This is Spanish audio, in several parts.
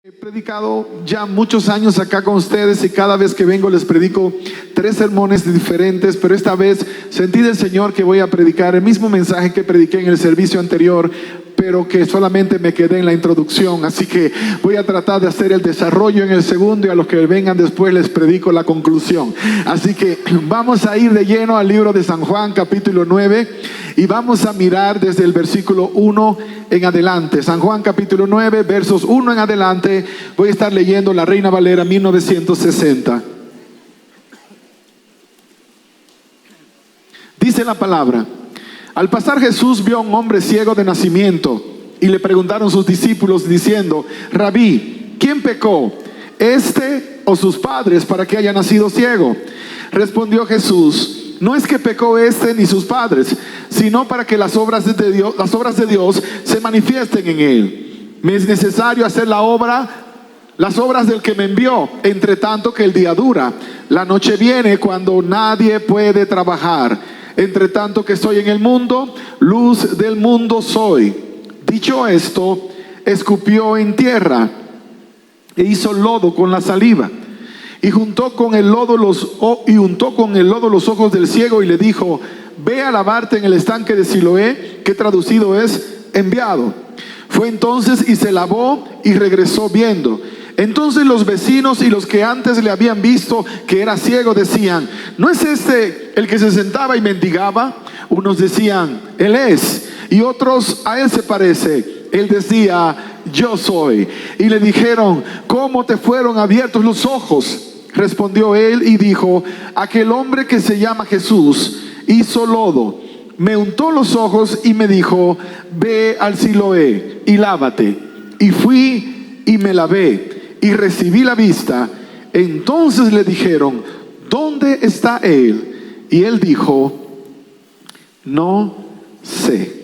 He predicado ya muchos años acá con ustedes y cada vez que vengo les predico 3 sermones diferentes, pero esta vez sentí del Señor que voy a predicar el mismo mensaje que prediqué en el servicio anterior, pero que solamente me quedé en la introducción, así que voy a tratar de hacer el desarrollo en el segundo y a los que vengan después les predico la conclusión. Así que vamos a ir de lleno al libro de San Juan capítulo 9 y vamos a mirar desde el versículo 1 en adelante. San Juan capítulo 9 versos 1 en adelante. Voy a estar leyendo la Reina Valera 1960. Dice la palabra: al pasar Jesús vio a un hombre ciego de nacimiento y le preguntaron sus discípulos diciendo: Rabí, ¿quién pecó, este o sus padres, para que haya nacido ciego? Respondió Jesús: no es que pecó este ni sus padres, sino para que las obras de Dios se manifiesten en él. Me es necesario hacer las obras del que me envió, entre tanto que el día dura. La noche viene cuando nadie puede trabajar. Entre tanto que estoy en el mundo, luz del mundo soy. Dicho esto, escupió en tierra e hizo lodo con la saliva, y untó con el lodo los ojos del ciego y le dijo: ve a lavarte en el estanque de Siloé, que traducido es enviado. Fue entonces y se lavó y regresó viendo. Entonces los vecinos y los que antes le habían visto que era ciego decían: ¿no es este el que se sentaba y mendigaba? Unos decían: él es, y otros: a él se parece. Él decía: yo soy. Y le dijeron: ¿cómo te fueron abiertos los ojos? Respondió él y dijo: aquel hombre que se llama Jesús hizo lodo, me untó los ojos y me dijo: ve al Siloé y lávate. Y fui y me lavé y recibí la vista. Entonces le dijeron: ¿dónde está él? Y él dijo: no sé.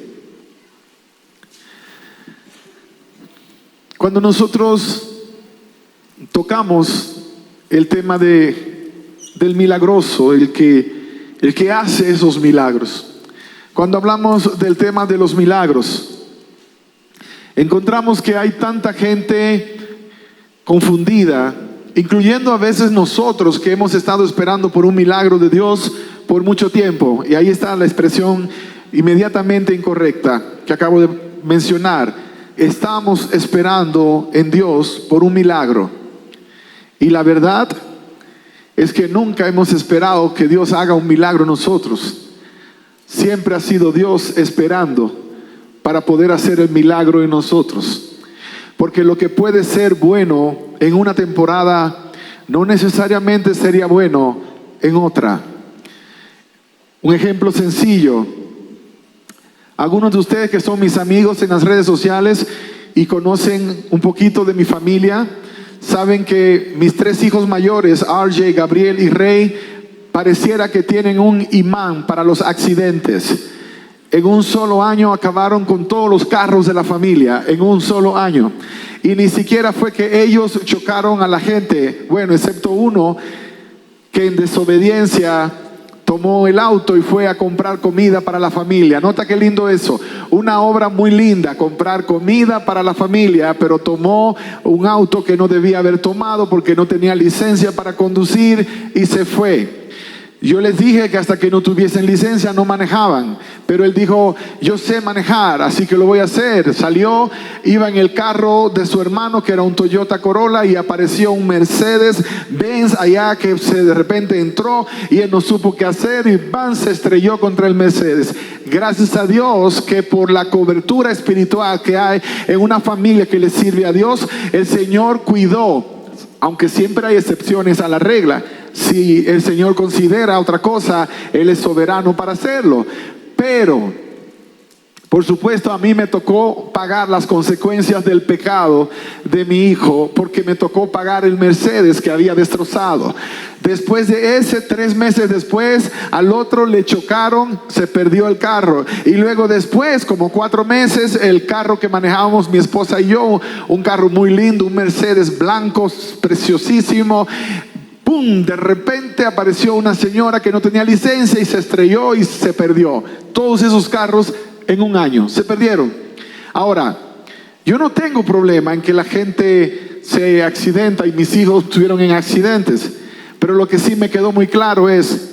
Cuando nosotros tocamos el tema del milagroso, el que hace esos milagros, cuando hablamos del tema de los milagros, encontramos que hay tanta gente confundida, incluyendo a veces nosotros que hemos estado esperando por un milagro de Dios por mucho tiempo. Y ahí está la expresión inmediatamente incorrecta que acabo de mencionar. Estamos esperando en Dios por un milagro. Y la verdad es que nunca hemos esperado que Dios haga un milagro nosotros. Siempre ha sido Dios esperando para poder hacer el milagro en nosotros. Porque lo que puede ser bueno en una temporada no necesariamente sería bueno en otra. Un ejemplo sencillo: algunos de ustedes que son mis amigos en las redes sociales y conocen un poquito de mi familia, saben que mis 3 hijos mayores, RJ, Gabriel y Rey, pareciera que tienen un imán para los accidentes. En un solo año acabaron con todos los carros de la familia, en un solo año. Y ni siquiera fue que ellos chocaron a la gente, bueno, excepto uno que en desobediencia tomó el auto y fue a comprar comida para la familia. Nota qué lindo eso, una obra muy linda, comprar comida para la familia, pero tomó un auto que no debía haber tomado porque no tenía licencia para conducir y se fue. Yo les dije que hasta que no tuviesen licencia no manejaban, pero él dijo: yo sé manejar, así que lo voy a hacer. Salió, iba en el carro de su hermano que era un Toyota Corolla y apareció un Mercedes Benz allá que de repente entró y él no supo qué hacer y se estrelló contra el Mercedes. Gracias a Dios que por la cobertura espiritual que hay en una familia que le sirve a Dios, el Señor cuidó, aunque siempre hay excepciones a la regla. Si el Señor considera otra cosa, Él es soberano para hacerlo. Pero, por supuesto, a mí me tocó pagar las consecuencias del pecado de mi hijo, porque me tocó pagar el Mercedes que había destrozado. Después de ese, 3 meses después, al otro le chocaron, se perdió el carro. Y luego después, como 4 meses, el carro que manejábamos mi esposa y yo, un carro muy lindo, un Mercedes blanco, preciosísimo, ¡pum! De repente apareció una señora que no tenía licencia y se estrelló y se perdió. Todos esos carros en un año se perdieron. Ahora, yo no tengo problema en que la gente se accidenta y mis hijos estuvieron en accidentes. Pero lo que sí me quedó muy claro es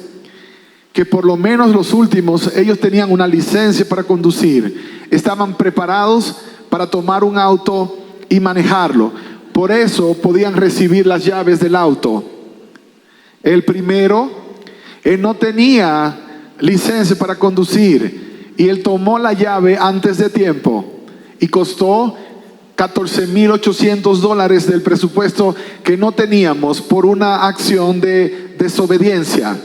que por lo menos los últimos, ellos tenían una licencia para conducir. Estaban preparados para tomar un auto y manejarlo. Por eso podían recibir las llaves del auto. El primero, él no tenía licencia para conducir y él tomó la llave antes de tiempo y costó $14,800 del presupuesto que no teníamos por una acción de desobediencia.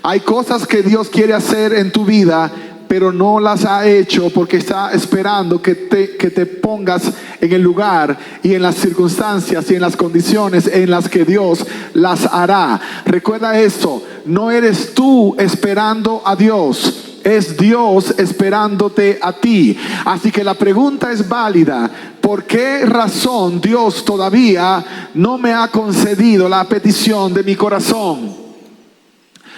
Hay cosas que Dios quiere hacer en tu vida, pero no las ha hecho porque está esperando que te pongas en el lugar y en las circunstancias y en las condiciones en las que Dios las hará. Recuerda esto, no eres tú esperando a Dios, es Dios esperándote a ti. Así que la pregunta es válida: ¿por qué razón Dios todavía no me ha concedido la petición de mi corazón?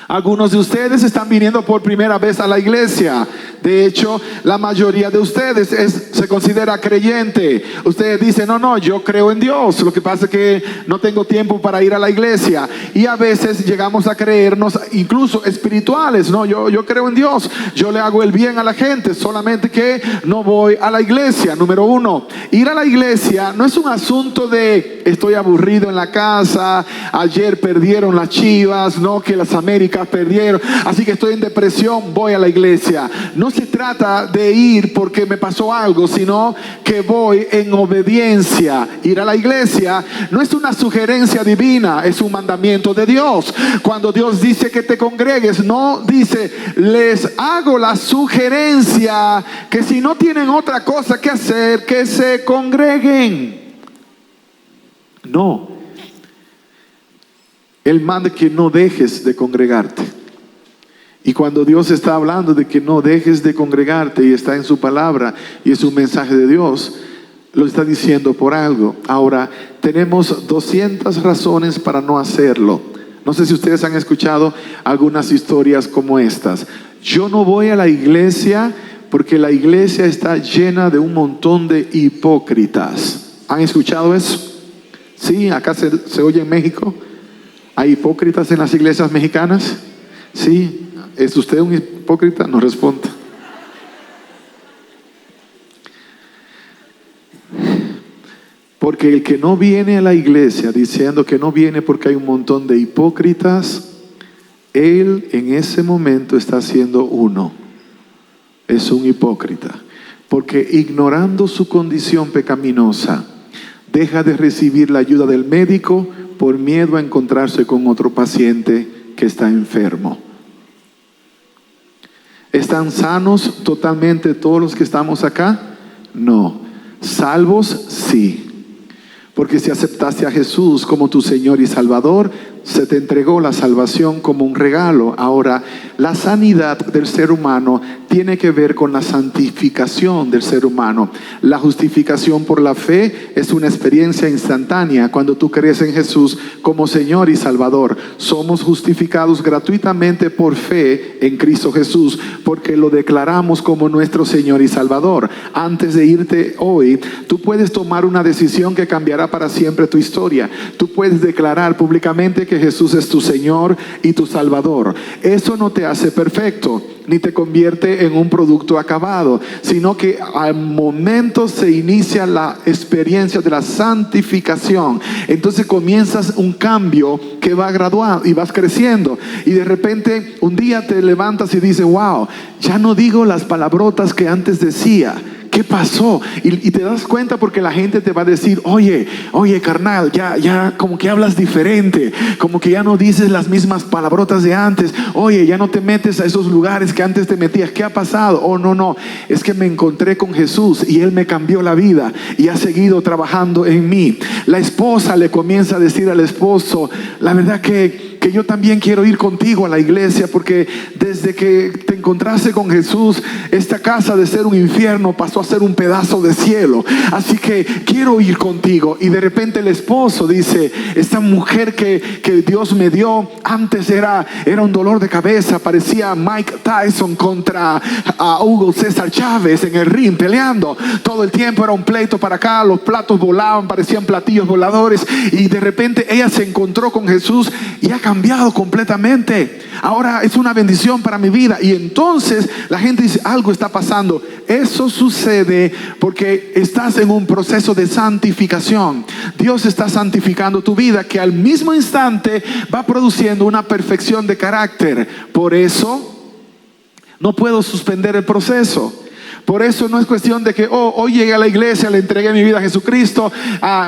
Algunos de ustedes están viniendo por primera vez a la iglesia. De hecho, la mayoría de ustedes se considera creyente. Ustedes dicen, no, yo creo en Dios. Lo que pasa es que no tengo tiempo para ir a la iglesia. Y a veces llegamos a creernos incluso espirituales. No, yo creo en Dios. Yo le hago el bien a la gente, solamente que no voy a la iglesia. Número uno, ir a la iglesia no es un asunto de estoy aburrido en la casa, ayer perdieron las Chivas, no, que las Américas perdieron, así que estoy en depresión, voy a la iglesia. No se trata de ir porque me pasó algo, sino que voy en obediencia. Ir a la iglesia no es una sugerencia divina, es un mandamiento de Dios. Cuando Dios dice que te congregues, no dice les hago la sugerencia que si no tienen otra cosa que hacer, que se congreguen. No, Él manda que no dejes de congregarte. Y cuando Dios está hablando de que no dejes de congregarte y está en su palabra y es un mensaje de Dios, lo está diciendo por algo. Ahora, tenemos 200 razones para no hacerlo. No sé si ustedes han escuchado algunas historias como estas. Yo no voy a la iglesia porque la iglesia está llena de un montón de hipócritas. ¿Han escuchado eso? Sí, acá se oye en México. ¿Hay hipócritas en las iglesias mexicanas? Sí. ¿Es usted un hipócrita? No responda. Porque el que no viene a la iglesia diciendo que no viene porque hay un montón de hipócritas, él en ese momento está siendo uno. Es un hipócrita. Porque ignorando su condición pecaminosa, deja de recibir la ayuda del médico por miedo a encontrarse con otro paciente que está enfermo. ¿Están sanos totalmente todos los que estamos acá? No. ¿Salvos? Sí. Porque si aceptaste a Jesús como tu Señor y Salvador, se te entregó la salvación como un regalo. Ahora, la sanidad del ser humano tiene que ver con la santificación del ser humano. La justificación por la fe es una experiencia instantánea cuando tú crees en Jesús como Señor y Salvador. Somos justificados gratuitamente por fe en Cristo Jesús, porque lo declaramos como nuestro Señor y Salvador. Antes de irte hoy, tú puedes tomar una decisión que cambiará para siempre tu historia. Tú puedes declarar públicamente que Jesús es tu Señor y tu Salvador. Eso no te hace perfecto, ni te convierte en un producto acabado, sino que al momento se inicia la experiencia de la santificación. Entonces comienzas un cambio que va graduado y vas creciendo, y de repente un día te levantas y dices, wow, ya no digo las palabrotas que antes decía. ¿Qué pasó? Y te das cuenta porque la gente te va a decir, oye carnal, ya como que hablas diferente, como que ya no dices las mismas palabrotas de antes. Oye, ya no te metes a esos lugares que antes te metías. ¿Qué ha pasado? Oh, no, es que me encontré con Jesús y Él me cambió la vida y ha seguido trabajando en mí. La esposa le comienza a decir al esposo, la verdad que yo también quiero ir contigo a la iglesia, porque desde que te encontrarse con Jesús, esta casa de ser un infierno pasó a ser un pedazo de cielo. Así que quiero ir contigo. Y de repente el esposo dice, esta mujer que Dios me dio, antes era un dolor de cabeza, parecía Mike Tyson contra Hugo César Chávez en el ring peleando. Todo el tiempo era un pleito para acá, los platos volaban, parecían platillos voladores. Y de repente ella se encontró con Jesús y ha cambiado completamente. Ahora es una bendición para mi vida. Y entonces la gente dice, algo está pasando. Eso sucede porque estás en un proceso de santificación. Dios está santificando tu vida, que al mismo instante va produciendo una perfección de carácter. Por eso no puedo suspender el proceso. Por eso no es cuestión de que hoy llegué a la iglesia, le entregué mi vida a Jesucristo,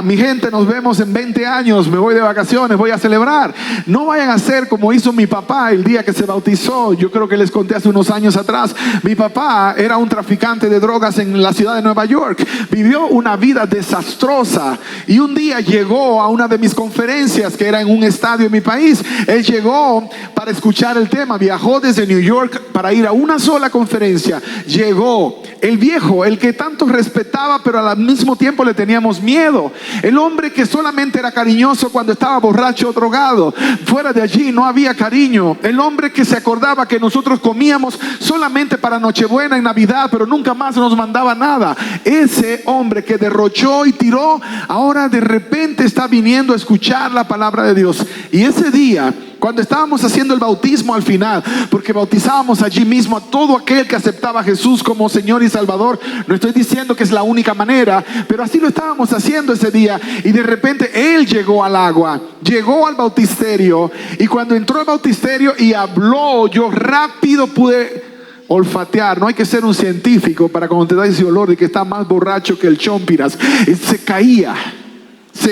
mi gente, nos vemos en 20 años, me voy de vacaciones, voy a celebrar. No vayan a hacer como hizo mi papá el día que se bautizó. Yo creo que les conté hace unos años atrás. Mi papá era un traficante de drogas en la ciudad de Nueva York. Vivió una vida desastrosa y un día llegó a una de mis conferencias, que era en un estadio en mi país. Él llegó para escuchar el tema, viajó desde New York para ir a una sola conferencia. Llegó el viejo, el que tanto respetaba, pero al mismo tiempo le teníamos miedo. El hombre que solamente era cariñoso cuando estaba borracho o drogado. Fuera de allí no había cariño. El hombre que se acordaba que nosotros comíamos solamente para Nochebuena y Navidad, pero nunca más nos mandaba nada. Ese hombre que derrochó y tiró, ahora de repente está viniendo a escuchar la palabra de Dios. Y ese día, cuando estábamos haciendo el bautismo al final, porque bautizábamos allí mismo a todo aquel que aceptaba a Jesús como Señor y Salvador. No estoy diciendo que es la única manera, pero así lo estábamos haciendo ese día. Y de repente él llegó al agua, llegó al bautisterio, y cuando entró al bautisterio y habló, yo rápido pude olfatear. No hay que ser un científico para cuando te da ese olor de que está más borracho que el chompiras. Se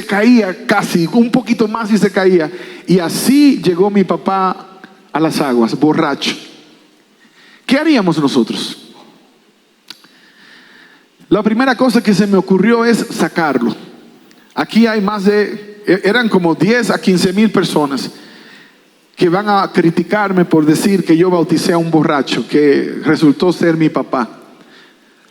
caía casi, un poquito más y se caía. Y así llegó mi papá a las aguas, borracho. ¿Qué haríamos nosotros? La primera cosa que se me ocurrió es sacarlo. Aquí hay eran como 10 a 15 mil personas que van a criticarme por decir que yo bauticé a un borracho, que resultó ser mi papá.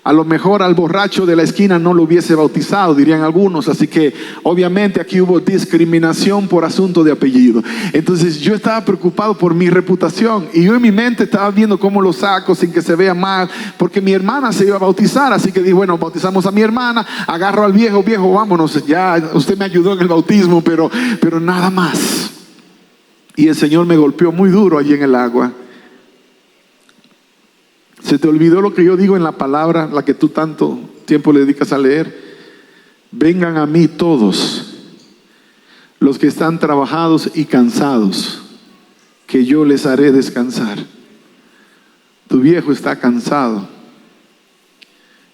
A lo mejor al borracho de la esquina no lo hubiese bautizado, dirían algunos. Así que obviamente aquí hubo discriminación por asunto de apellido. Entonces yo estaba preocupado por mi reputación, y yo en mi mente estaba viendo cómo lo saco sin que se vea mal, porque mi hermana se iba a bautizar. Así que dije, bueno, bautizamos a mi hermana, agarro al viejo, vámonos, ya usted me ayudó en el bautismo, pero nada más. Y el Señor me golpeó muy duro allí en el agua. ¿Se te olvidó lo que yo digo en la palabra, la que tú tanto tiempo le dedicas a leer? Vengan a mí todos los que están trabajados y cansados, que yo les haré descansar. Tu viejo está cansado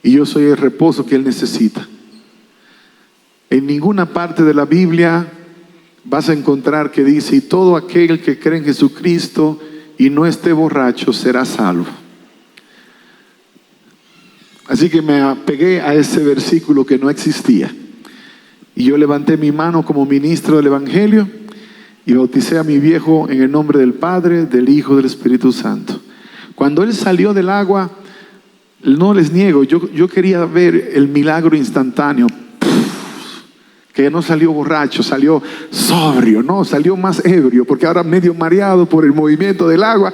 y yo soy el reposo que él necesita. En ninguna parte de la Biblia vas a encontrar que dice, y todo aquel que cree en Jesucristo y no esté borracho será salvo. Así que me apegué a ese versículo que no existía. Y yo levanté mi mano como ministro del Evangelio y bauticé a mi viejo en el nombre del Padre, del Hijo y del Espíritu Santo. Cuando él salió del agua, no les niego, yo quería ver el milagro instantáneo. Que no salió borracho, salió sobrio, no, salió más ebrio, porque ahora medio mareado por el movimiento del agua,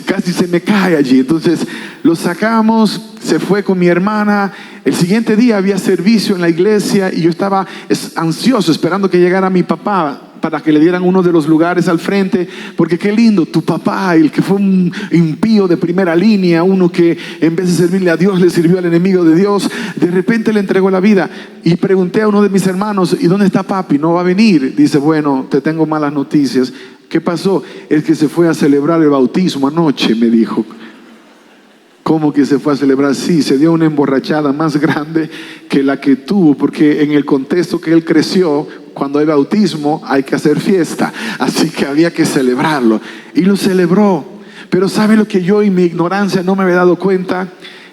casi se me cae allí. Entonces lo sacamos, se fue con mi hermana. El siguiente día había servicio en la iglesia y yo estaba ansioso esperando que llegara mi papá para que le dieran uno de los lugares al frente, porque qué lindo, tu papá, el que fue un impío de primera línea, uno que en vez de servirle a Dios le sirvió al enemigo de Dios, de repente le entregó la vida. Y pregunté a uno de mis hermanos, ¿y dónde está papi? ¿No va a venir? Dice, bueno, te tengo malas noticias. ¿Qué pasó? Es que se fue a celebrar el bautismo anoche, me dijo. ¿Cómo que se fue a celebrar? Sí, se dio una emborrachada más grande que la que tuvo, porque en el contexto que él creció, cuando hay bautismo hay que hacer fiesta, así que había que celebrarlo, y lo celebró. Pero ¿sabe lo que yo en mi ignorancia no me había dado cuenta?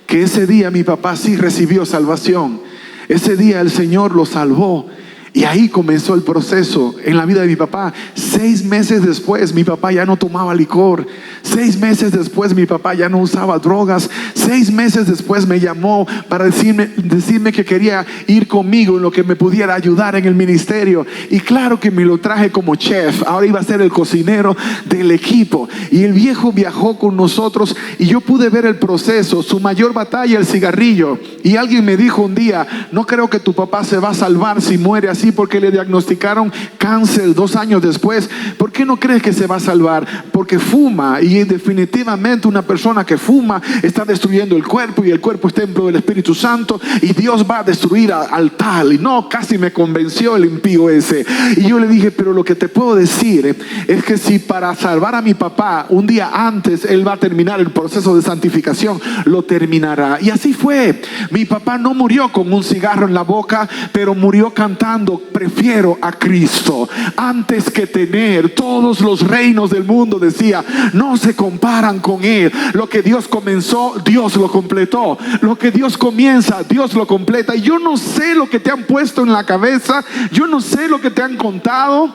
Que ese día mi papá sí recibió salvación. Ese día el Señor lo salvó. Y ahí comenzó el proceso en la vida de mi papá. 6 meses después mi papá ya no tomaba licor. 6 meses después mi papá ya no usaba drogas. 6 meses después me llamó para decirme que quería ir conmigo en lo que me pudiera ayudar en el ministerio. Y claro que me lo traje como chef. Ahora iba a ser el cocinero del equipo. Y el viejo viajó con nosotros y yo pude ver el proceso. Su mayor batalla, el cigarrillo. Y alguien me dijo un día: no creo que tu papá se va a salvar si muere así, porque le diagnosticaron cáncer 2 años después. ¿Por qué no crees que se va a salvar? Porque fuma, y definitivamente una persona que fuma está destruyendo el cuerpo, y el cuerpo es templo del Espíritu Santo, y Dios va a destruir al tal. Y no, casi me convenció el impío ese. Y yo le dije: pero lo que te puedo decir es que si para salvar a mi papá un día antes él va a terminar el proceso de santificación, lo terminará. Y así fue. Mi papá no murió con un cigarro en la boca, pero murió cantando: prefiero a Cristo antes que tener todos los reinos del mundo. Decía: no se comparan con Él. Lo que Dios comenzó, Dios lo completó. Lo que Dios comienza, Dios lo completa. Y yo no sé lo que te han puesto en la cabeza, yo no sé lo que te han contado,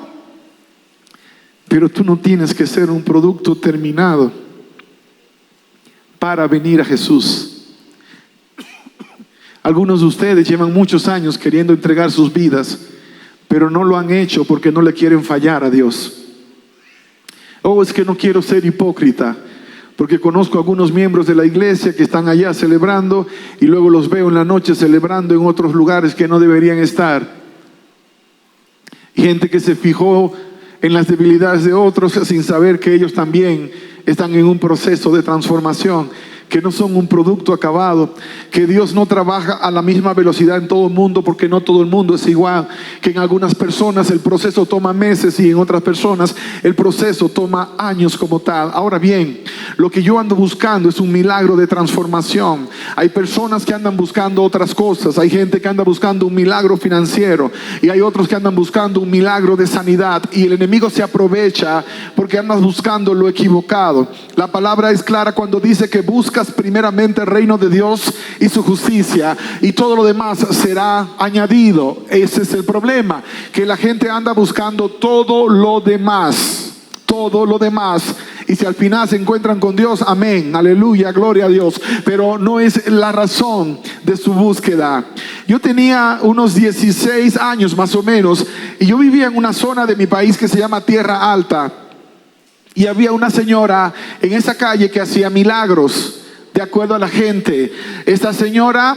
pero tú no tienes que ser un producto terminado para venir a Jesús. Algunos de ustedes llevan muchos años queriendo entregar sus vidas, pero no lo han hecho porque no le quieren fallar a Dios. Oh, es que no quiero ser hipócrita, porque conozco a algunos miembros de la iglesia que están allá celebrando y luego los veo en la noche celebrando en otros lugares que no deberían estar. Gente que se fijó en las debilidades de otros sin saber que ellos también están en un proceso de transformación, que no son un producto acabado, que Dios no trabaja a la misma velocidad en todo el mundo, porque no todo el mundo es igual, que en algunas personas el proceso toma meses y en otras personas el proceso toma años como tal. Ahora bien, lo que yo ando buscando es un milagro de transformación. Hay personas que andan buscando otras cosas. Hay gente que anda buscando un milagro financiero y hay otros que andan buscando un milagro de sanidad, y el enemigo se aprovecha porque andas buscando lo equivocado. La palabra es clara cuando dice que buscas primeramente el reino de Dios y su justicia, y todo lo demás será añadido. Ese es el problema, que la gente anda buscando todo lo demás, y si al final se encuentran con Dios, amén, aleluya, gloria a Dios, pero no es la razón de su búsqueda. Yo tenía unos 16 años más o menos, y yo vivía en una zona de mi país que se llama Tierra Alta, y había una señora en esa calle que hacía milagros de acuerdo a la gente. Esta señora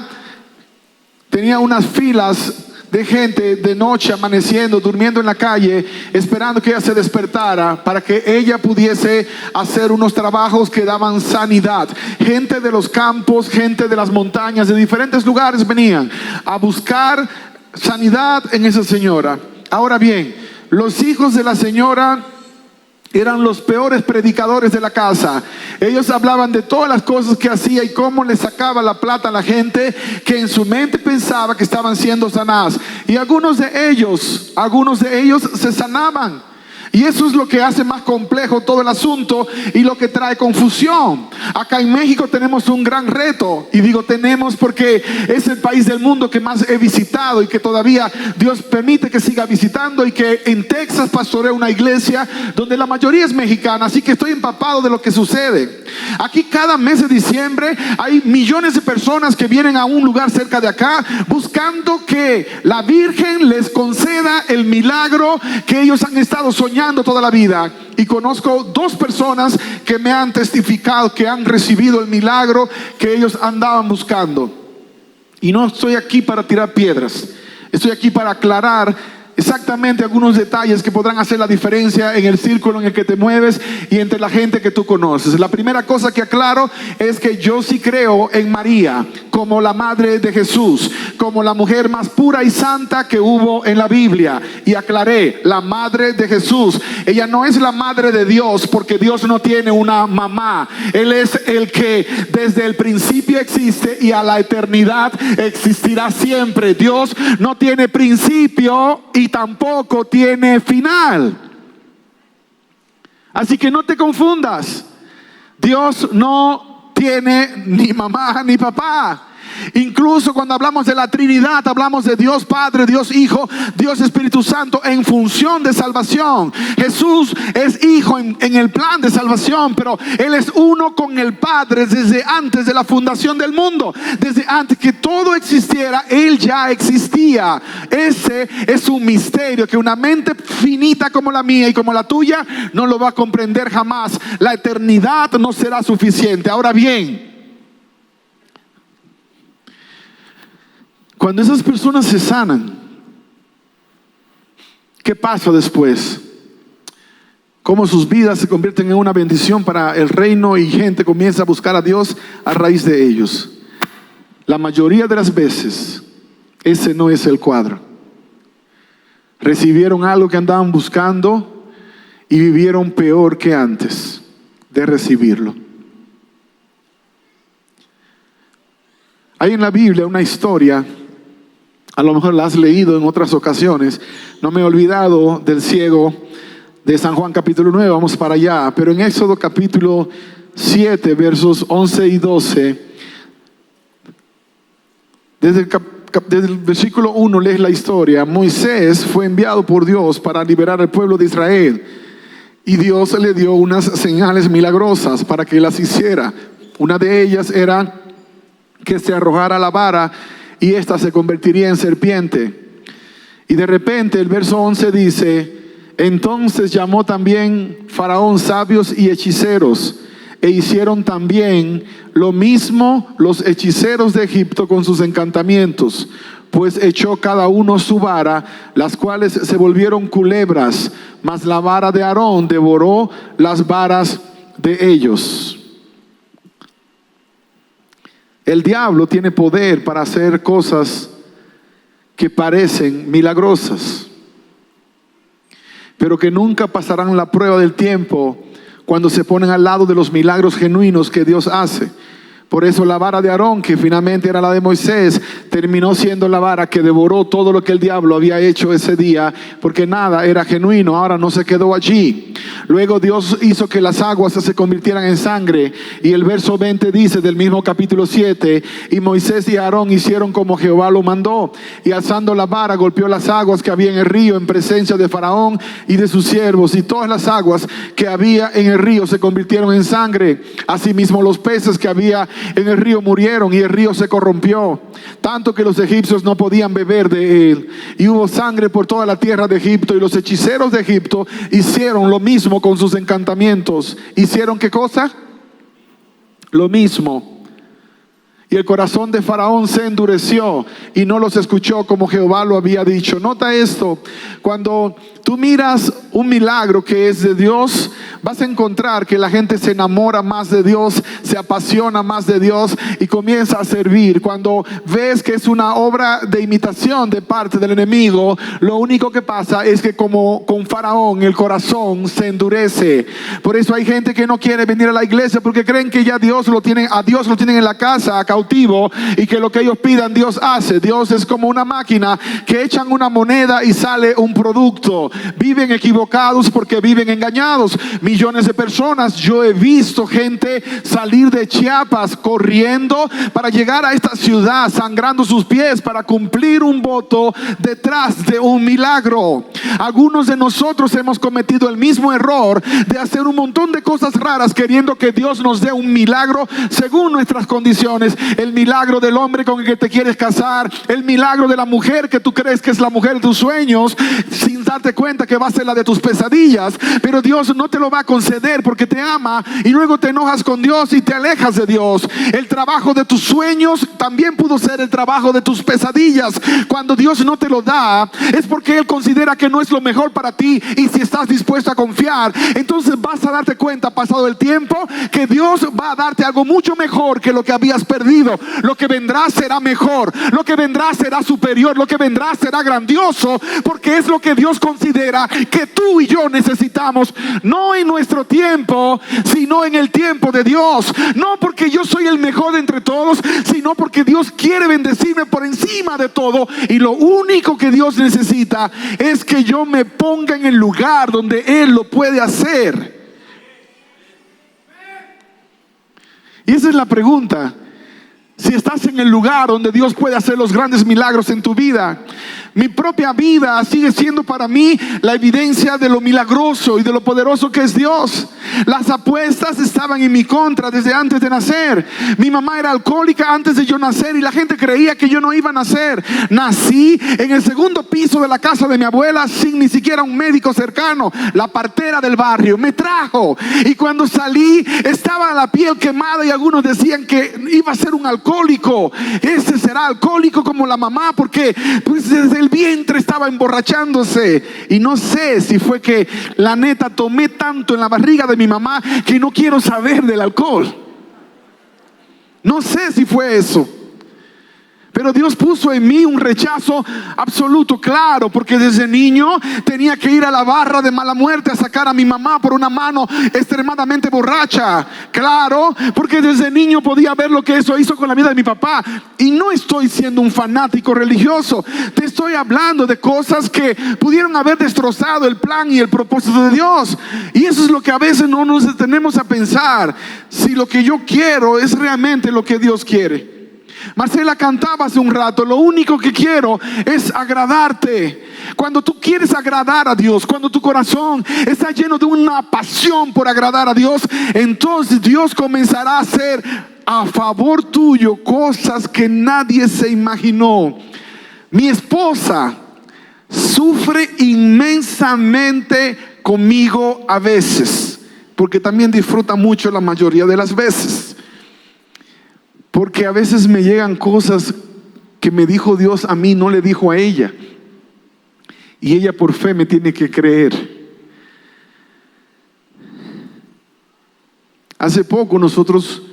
tenía unas filas de gente de noche amaneciendo, durmiendo en la calle, esperando que ella se despertara para que ella pudiese hacer unos trabajos que daban sanidad. Gente de los campos, gente de las montañas, de diferentes lugares venían a buscar sanidad en esa señora. Ahora bien, los hijos de la señora eran los peores predicadores de la casa. Ellos hablaban de todas las cosas que hacía y cómo le sacaba la plata a la gente, que en su mente pensaba que estaban siendo sanadas. Y algunos de ellos se sanaban. Y eso es lo que hace más complejo todo el asunto y lo que trae confusión. Acá en México tenemos un gran reto, y digo tenemos porque es el país del mundo que más he visitado y que todavía Dios permite que siga visitando, y que en Texas pastoreo una iglesia donde la mayoría es mexicana, así que estoy empapado de lo que sucede. Aquí cada mes de diciembre hay millones de personas que vienen a un lugar cerca de acá buscando que la Virgen les conceda el milagro que ellos han estado soñando toda la vida. Y conozco 2 personas que me han testificado que han recibido el milagro que ellos andaban buscando. Y no estoy aquí para tirar piedras, estoy aquí para aclarar exactamente algunos detalles que podrán hacer la diferencia en el círculo en el que te mueves y entre la gente que tú conoces. La primera cosa que aclaro es que yo sí creo en María como la madre de Jesús, como la mujer más pura y santa que hubo en la Biblia. Y aclaré, la madre de Jesús. Ella no es la madre de Dios, porque Dios no tiene una mamá. Él es el que desde el principio existe y a la eternidad existirá siempre. Dios no tiene principio y tampoco tiene final. Así que no te confundas. Dios no tiene ni mamá ni papá. Incluso cuando hablamos de la Trinidad, hablamos de Dios Padre, Dios Hijo, Dios Espíritu Santo en función de salvación. Jesús es Hijo en el plan de salvación, pero Él es uno con el Padre desde antes de la fundación del mundo. Desde antes que todo existiera, Él ya existía. Ese es un misterio que una mente finita como la mía y como la tuya no lo va a comprender jamás. La eternidad no será suficiente. Ahora bien, cuando esas personas se sanan, ¿qué pasa después? Cómo sus vidas se convierten en una bendición para el reino y gente comienza a buscar a Dios a raíz de ellos. La mayoría de las veces, ese no es el cuadro. Recibieron algo que andaban buscando y vivieron peor que antes de recibirlo. Hay en la Biblia una historia, a lo mejor la has leído en otras ocasiones. No me he olvidado del ciego de San Juan capítulo 9, vamos para allá. Pero en Éxodo capítulo 7, versos 11 y 12, desde el versículo 1 lees la historia. Moisés fue enviado por Dios para liberar al pueblo de Israel. Y Dios le dio unas señales milagrosas para que las hiciera. Una de ellas era que se arrojara la vara y ésta se convertiría en serpiente. Y de repente el verso 11 dice: entonces llamó también Faraón sabios y hechiceros, e hicieron también lo mismo los hechiceros de Egipto con sus encantamientos, pues echó cada uno su vara, las cuales se volvieron culebras, mas la vara de Aarón devoró las varas de ellos. El diablo tiene poder para hacer cosas que parecen milagrosas, pero que nunca pasarán la prueba del tiempo cuando se ponen al lado de los milagros genuinos que Dios hace. Por eso la vara de Aarón, que finalmente era la de Moisés, terminó siendo la vara que devoró todo lo que el diablo había hecho ese día, porque nada era genuino. Ahora no se quedó allí. Luego Dios hizo que las aguas se convirtieran en sangre, y el verso 20 dice del mismo capítulo 7: y Moisés y Aarón hicieron como Jehová lo mandó, y alzando la vara golpeó las aguas que había en el río en presencia de Faraón y de sus siervos, y todas las aguas que había en el río se convirtieron en sangre. Asimismo los peces que había en el río murieron, y el río se corrompió, tanto que los egipcios no podían beber de él. Y hubo sangre por toda la tierra de Egipto, y los hechiceros de Egipto hicieron lo mismo con sus encantamientos. ¿Hicieron qué cosa? Lo mismo. Y el corazón de Faraón se endureció y no los escuchó como Jehová lo había dicho. Nota esto: cuando tú miras un milagro que es de Dios, vas a encontrar que la gente se enamora más de Dios, se apasiona más de Dios y comienza a servir. Cuando ves que es una obra de imitación de parte del enemigo, lo único que pasa es que, como con Faraón, el corazón se endurece. Por eso hay gente que no quiere venir a la iglesia, porque creen que ya a Dios lo tienen en la casa cautivo, y que lo que ellos pidan Dios hace. Dios es como una máquina que echan una moneda y sale un producto. Viven equivocados porque viven engañados. Millones de personas, yo he visto gente salir de Chiapas corriendo para llegar a esta ciudad, sangrando sus pies para cumplir un voto detrás de un milagro. Algunos de nosotros hemos cometido el mismo error de hacer un montón de cosas raras queriendo que Dios nos dé un milagro según nuestras condiciones. El milagro del hombre con el que te quieres casar, el milagro de la mujer que tú crees que es la mujer de tus sueños, sin darte cuenta que va a ser la de tus pesadillas. Pero Dios no te lo va a conceder porque te ama, y luego te enojas con Dios y te alejas de Dios. El trabajo de tus sueños también pudo ser el trabajo de tus pesadillas. Cuando Dios no te lo da, es porque Él considera que no es lo mejor para ti, y si estás dispuesto a confiar, entonces vas a darte cuenta, pasado el tiempo, que Dios va a darte algo mucho mejor que lo que habías perdido. Lo que vendrá será mejor, lo que vendrá será superior, lo que vendrá será grandioso, porque es lo que Dios considera que tú y yo necesitamos, no en nuestro tiempo, sino en el tiempo de Dios. No porque yo soy el mejor de entre todos, sino porque Dios quiere bendecirme por encima de todo, y lo único que Dios necesita es que yo me ponga en el lugar donde Él lo puede hacer. Y esa es la pregunta: Si estás en el lugar donde Dios puede hacer los grandes milagros en tu vida, mi propia vida sigue siendo para mí la evidencia de lo milagroso y de lo poderoso que es Dios. Las apuestas estaban en mi contra desde antes de nacer. Mi mamá era alcohólica antes de yo nacer y la gente creía que yo no iba a nacer. Nací en el segundo piso de la casa de mi abuela sin ni siquiera un médico cercano. La partera del barrio me trajo, y cuando salí estaba la piel quemada y algunos decían que iba a ser un alcohólico. Este será alcohólico como la mamá, porque pues desde el vientre estaba emborrachándose. Y no sé si fue que la neta tomé tanto en la barriga de mi mamá que no quiero saber del alcohol. No sé si fue eso, pero Dios puso en mí un rechazo absoluto, claro, porque desde niño tenía que ir a la barra de mala muerte a sacar a mi mamá por una mano extremadamente borracha. Claro, porque desde niño podía ver lo que eso hizo con la vida de mi papá. Y no estoy siendo un fanático religioso, te estoy hablando de cosas que pudieron haber destrozado el plan y el propósito de Dios. Y eso es lo que a veces no nos detenemos a pensar, si lo que yo quiero es realmente lo que Dios quiere. Marcela cantaba hace un rato: lo único que quiero es agradarte. Cuando tú quieres agradar a Dios, cuando tu corazón está lleno de una pasión por agradar a Dios, entonces Dios comenzará a hacer a favor tuyo cosas que nadie se imaginó. Mi esposa sufre inmensamente conmigo a veces, porque también disfruta mucho la mayoría de las veces. Porque a veces me llegan cosas que me dijo Dios a mí, no le dijo a ella. Y ella por fe me tiene que creer. Hace poco nosotros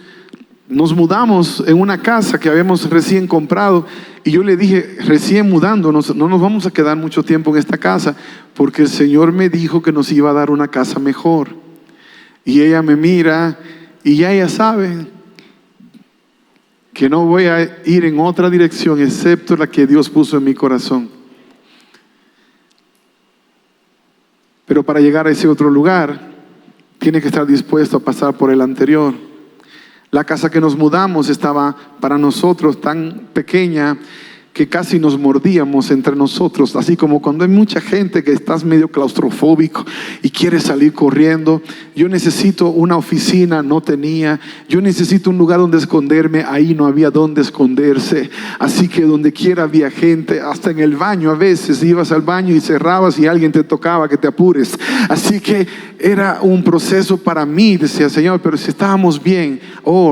nos mudamos en una casa que habíamos recién comprado. Y yo le dije, recién mudándonos, no nos vamos a quedar mucho tiempo en esta casa, porque el Señor me dijo que nos iba a dar una casa mejor. Y ella me mira y ya ella sabe que no voy a ir en otra dirección excepto la que Dios puso en mi corazón. Pero para llegar a ese otro lugar, tiene que estar dispuesto a pasar por el anterior. La casa que nos mudamos estaba para nosotros tan pequeña que casi nos mordíamos entre nosotros, así como cuando hay mucha gente que estás medio claustrofóbico y quieres salir corriendo. Yo necesito una oficina, no tenía. Yo necesito un lugar donde esconderme, ahí no había donde esconderse. Así que donde quiera había gente, hasta en el baño a veces ibas al baño y cerrabas y alguien te tocaba que te apures. Así que era un proceso para mí. Decía, Señor, pero si estábamos bien.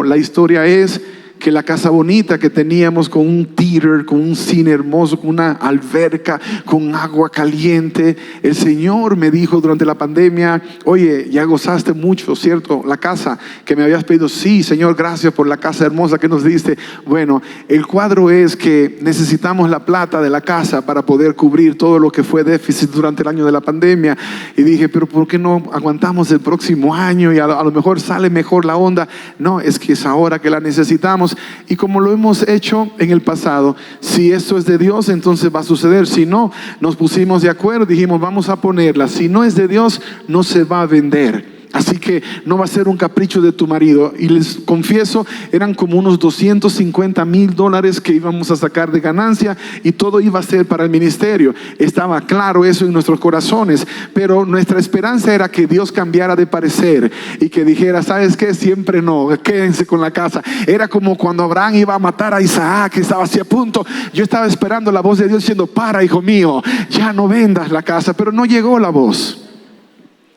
La historia es que la casa bonita que teníamos, con un theater, con un cine hermoso, con una alberca, con agua caliente, el Señor me dijo durante la pandemia: oye, ya gozaste mucho, ¿cierto? La casa que me habías pedido. Sí, Señor, gracias por la casa hermosa que nos diste. Bueno, el cuadro es que necesitamos la plata de la casa para poder cubrir todo lo que fue déficit durante el año de la pandemia. Y dije, pero ¿por qué no aguantamos el próximo año y a lo mejor sale mejor la onda? No, es que es ahora que la necesitamos. Y como lo hemos hecho en el pasado, si esto es de Dios, entonces va a suceder. Si no, nos pusimos de acuerdo, dijimos, vamos a ponerla. Si no es de Dios, no se va a vender. Así que no va a ser un capricho de tu marido. Y les confieso, eran como unos $250,000 que íbamos a sacar de ganancia, y todo iba a ser para el ministerio. Estaba claro eso en nuestros corazones, pero nuestra esperanza era que Dios cambiara de parecer y que dijera, ¿sabes qué? Siempre no, quédense con la casa. Era como cuando Abraham iba a matar a Isaac, que estaba así a punto. Yo estaba esperando la voz de Dios diciendo, para, hijo mío, ya no vendas la casa. Pero no llegó la voz,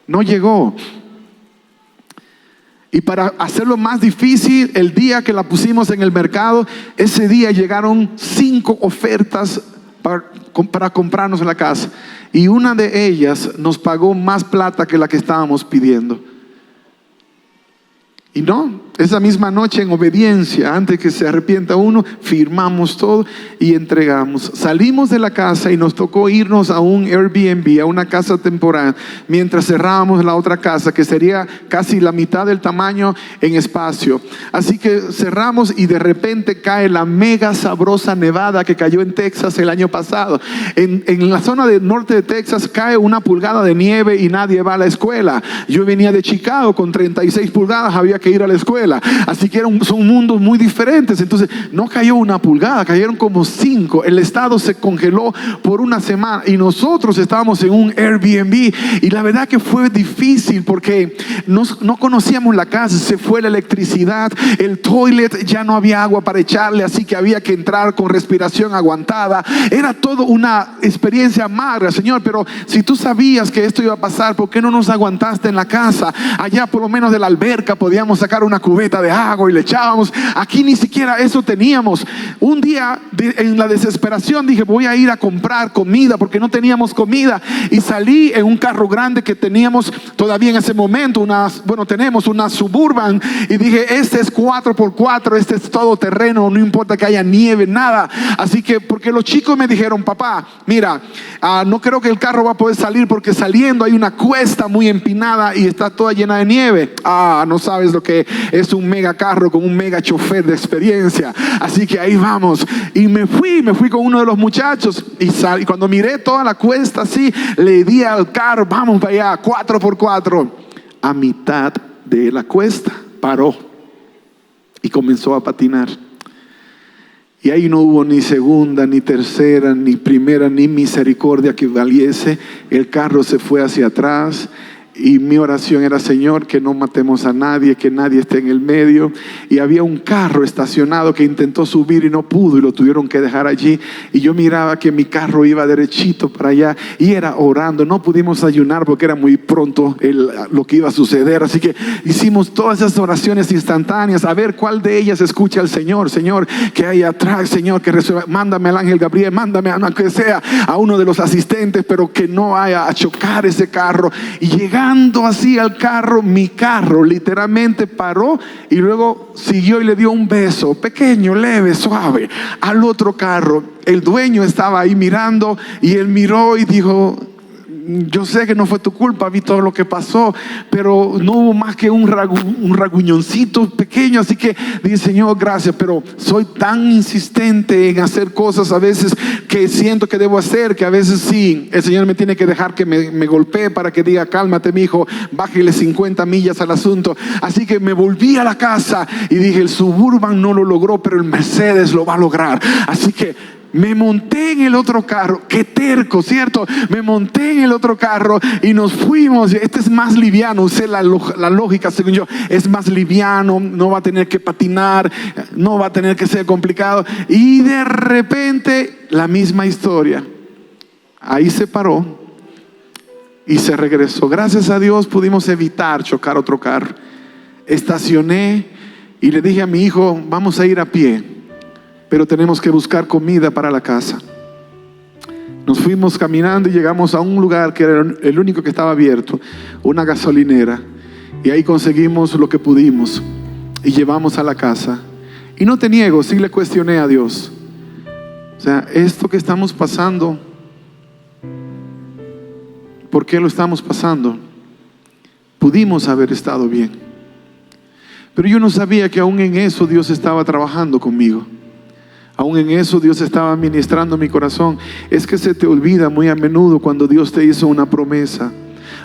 no llegó. Y para hacerlo más difícil, el día que la pusimos en el mercado, ese día llegaron 5 ofertas para comprarnos la casa. Y una de ellas nos pagó más plata que la que estábamos pidiendo. Y no, esa misma noche, en obediencia, antes que se arrepienta uno, firmamos todo y entregamos. Salimos de la casa y nos tocó irnos a un Airbnb, a una casa temporal, mientras cerrábamos la otra casa, que sería casi la mitad del tamaño en espacio. Así que cerramos y de repente cae la mega sabrosa nevada que cayó en Texas el año pasado. En la zona del norte de Texas cae 1 pulgada de nieve y nadie va a la escuela. Yo venía de Chicago con 36 pulgadas, había que ir a la escuela. Venezuela. Así que son mundos muy diferentes. Entonces no cayó una pulgada, cayeron como 5. El estado se congeló por una semana y nosotros estábamos en un Airbnb, y la verdad que fue difícil porque no conocíamos la casa. Se fue la electricidad, el toilet ya no había agua para echarle, así que había que entrar con respiración aguantada. Era todo una experiencia amarga. Señor, pero si tú sabías que esto iba a pasar, ¿por qué no nos aguantaste en la casa? Allá por lo menos de la alberca podíamos sacar una cubeta de agua y le echábamos. Aquí ni siquiera eso teníamos. Un día en la desesperación dije, voy a ir a comprar comida porque no teníamos comida, y salí en un carro grande que teníamos todavía en ese momento, tenemos una Suburban, y dije, este es 4x4, este es todo terreno, no importa que haya nieve, nada. Así que, porque los chicos me dijeron, papá, mira, no creo que el carro va a poder salir porque saliendo hay una cuesta muy empinada y está toda llena de nieve. No sabes lo que es un mega carro con un mega chofer de experiencia. Así que ahí vamos, y me fui con uno de los muchachos, y cuando miré toda la cuesta así, le di al carro, vamos para allá, 4x4. A mitad de la cuesta paró y comenzó a patinar, y ahí no hubo ni segunda, ni tercera, ni primera, ni misericordia que valiese. El carro se fue hacia atrás. Y mi oración era, Señor, que no matemos a nadie, que nadie esté en el medio. Y había un carro estacionado que intentó subir y no pudo, y lo tuvieron que dejar allí. Y yo miraba que mi carro iba derechito para allá, y era orando. No pudimos ayunar porque era muy pronto lo que iba a suceder. Así que hicimos todas esas oraciones instantáneas, a ver cuál de ellas escucha al Señor. Señor, que hay atrás, Señor, que mándame al ángel Gabriel, mándame aunque sea a uno de los asistentes, pero que no vaya a chocar ese carro. Y llegamos así al carro, mi carro literalmente paró, y luego siguió y le dio un beso pequeño, leve, suave al otro carro. El dueño estaba ahí mirando, y él miró y dijo, yo sé que no fue tu culpa, vi todo lo que pasó, pero no hubo más que un raguñoncito pequeño. Así que dije, Señor, gracias, pero soy tan insistente en hacer cosas a veces que siento que debo hacer, que a veces sí, el Señor me tiene que dejar que me golpee para que diga, cálmate, mi hijo, bájale 50 millas al asunto. Así que me volví a la casa y dije, el Suburban no lo logró, pero el Mercedes lo va a lograr. Así que me monté en el otro carro, qué terco, ¿cierto? Me monté en el otro carro y nos fuimos. Este es más liviano, usé la lógica, según yo, es más liviano, no va a tener que patinar, no va a tener que ser complicado. Y de repente, la misma historia. Ahí se paró y se regresó. Gracias a Dios pudimos evitar chocar otro carro. Estacioné y le dije a mi hijo, vamos a ir a pie, pero tenemos que buscar comida para la casa. Nos fuimos caminando y llegamos a un lugar que era el único que estaba abierto, una gasolinera, y ahí conseguimos lo que pudimos y llevamos a la casa. Y no te niego, sí le cuestioné a Dios, o sea, esto que estamos pasando, ¿por qué lo estamos pasando? Pudimos haber estado bien, pero yo no sabía que aún en eso Dios estaba trabajando conmigo. Aún en eso Dios estaba ministrando mi corazón. Es que se te olvida muy a menudo cuando Dios te hizo una promesa.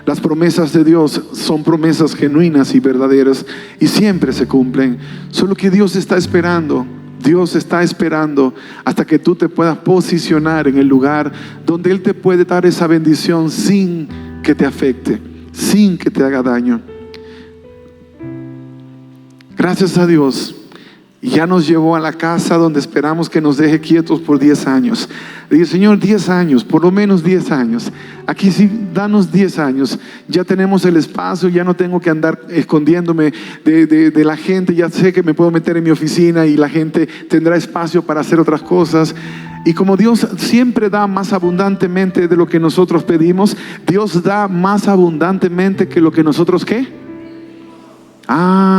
Las promesas de Dios son promesas genuinas y verdaderas, y siempre se cumplen. Solo que Dios está esperando. Dios está esperando hasta que tú te puedas posicionar en el lugar donde Él te puede dar esa bendición sin que te afecte, sin que te haga daño. Gracias a Dios, ya nos llevó a la casa donde esperamos que nos deje quietos por 10 años. Le dije, Señor, 10 años, por lo menos 10 años. Aquí sí, danos 10 años. Ya tenemos el espacio, ya no tengo que andar escondiéndome de la gente. Ya sé que me puedo meter en mi oficina y la gente tendrá espacio para hacer otras cosas. Y como Dios siempre da más abundantemente de lo que nosotros pedimos, Dios da más abundantemente que lo que nosotros, ¿qué?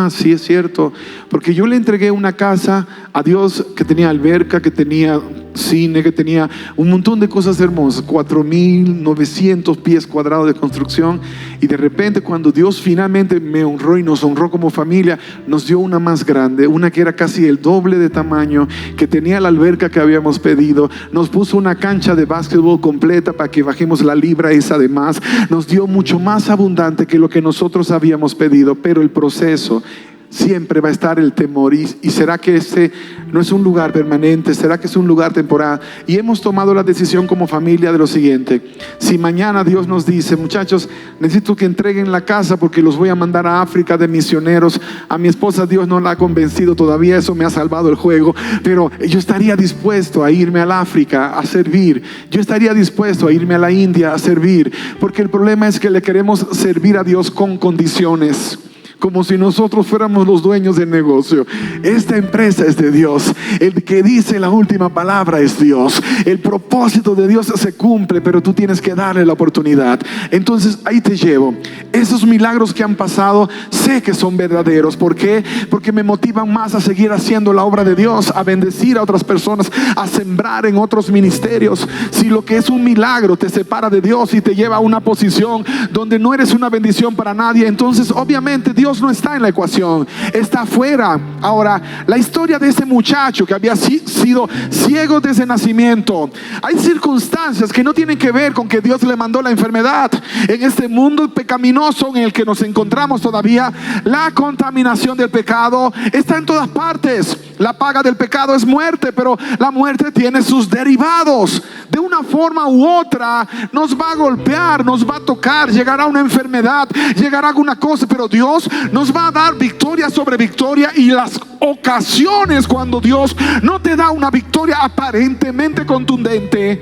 Sí, es cierto, porque yo le entregué una casa a Dios que tenía alberca, que tenía cine, que tenía un montón de cosas hermosas, 4,900 pies cuadrados de construcción, y de repente cuando Dios finalmente me honró y nos honró como familia, nos dio una más grande, una que era casi el doble de tamaño, que tenía la alberca que habíamos pedido, nos puso una cancha de básquetbol completa para que bajemos la libra esa de más, nos dio mucho más abundante que lo que nosotros habíamos pedido, pero el proceso siempre va a estar el temor. ¿Y será que este no es un lugar permanente? ¿Será que es un lugar temporal? Y hemos tomado la decisión como familia de lo siguiente: si mañana Dios nos dice, muchachos, necesito que entreguen la casa porque los voy a mandar a África de misioneros. A mi esposa Dios no la ha convencido todavía, eso me ha salvado el juego, pero yo estaría dispuesto a irme al África a servir. Yo estaría dispuesto a irme a la India a servir, porque el problema es que le queremos servir a Dios con condiciones, como si nosotros fuéramos los dueños del negocio. Esta empresa es de Dios. El que dice la última palabra es Dios. El propósito de Dios se cumple, pero tú tienes que darle la oportunidad. Entonces ahí te llevo. Esos milagros que han pasado, sé que son verdaderos. ¿Por qué? Porque me motivan más a seguir haciendo la obra de Dios, a bendecir a otras personas, a sembrar en otros ministerios. Si lo que es un milagro te separa de Dios y te lleva a una posición donde no eres una bendición para nadie, entonces obviamente Dios no está en la ecuación, está afuera. Ahora, la historia de ese muchacho que había sido ciego desde nacimiento, hay circunstancias que no tienen que ver con que Dios le mandó la enfermedad. En este mundo pecaminoso en el que nos encontramos todavía, la contaminación del pecado está en todas partes. La paga del pecado es muerte, pero la muerte tiene sus derivados. De una forma u otra nos va a golpear, nos va a tocar, llegará una enfermedad, llegará alguna cosa, pero Dios nos va a dar victoria sobre victoria. Y las ocasiones cuando Dios no te da una victoria aparentemente contundente,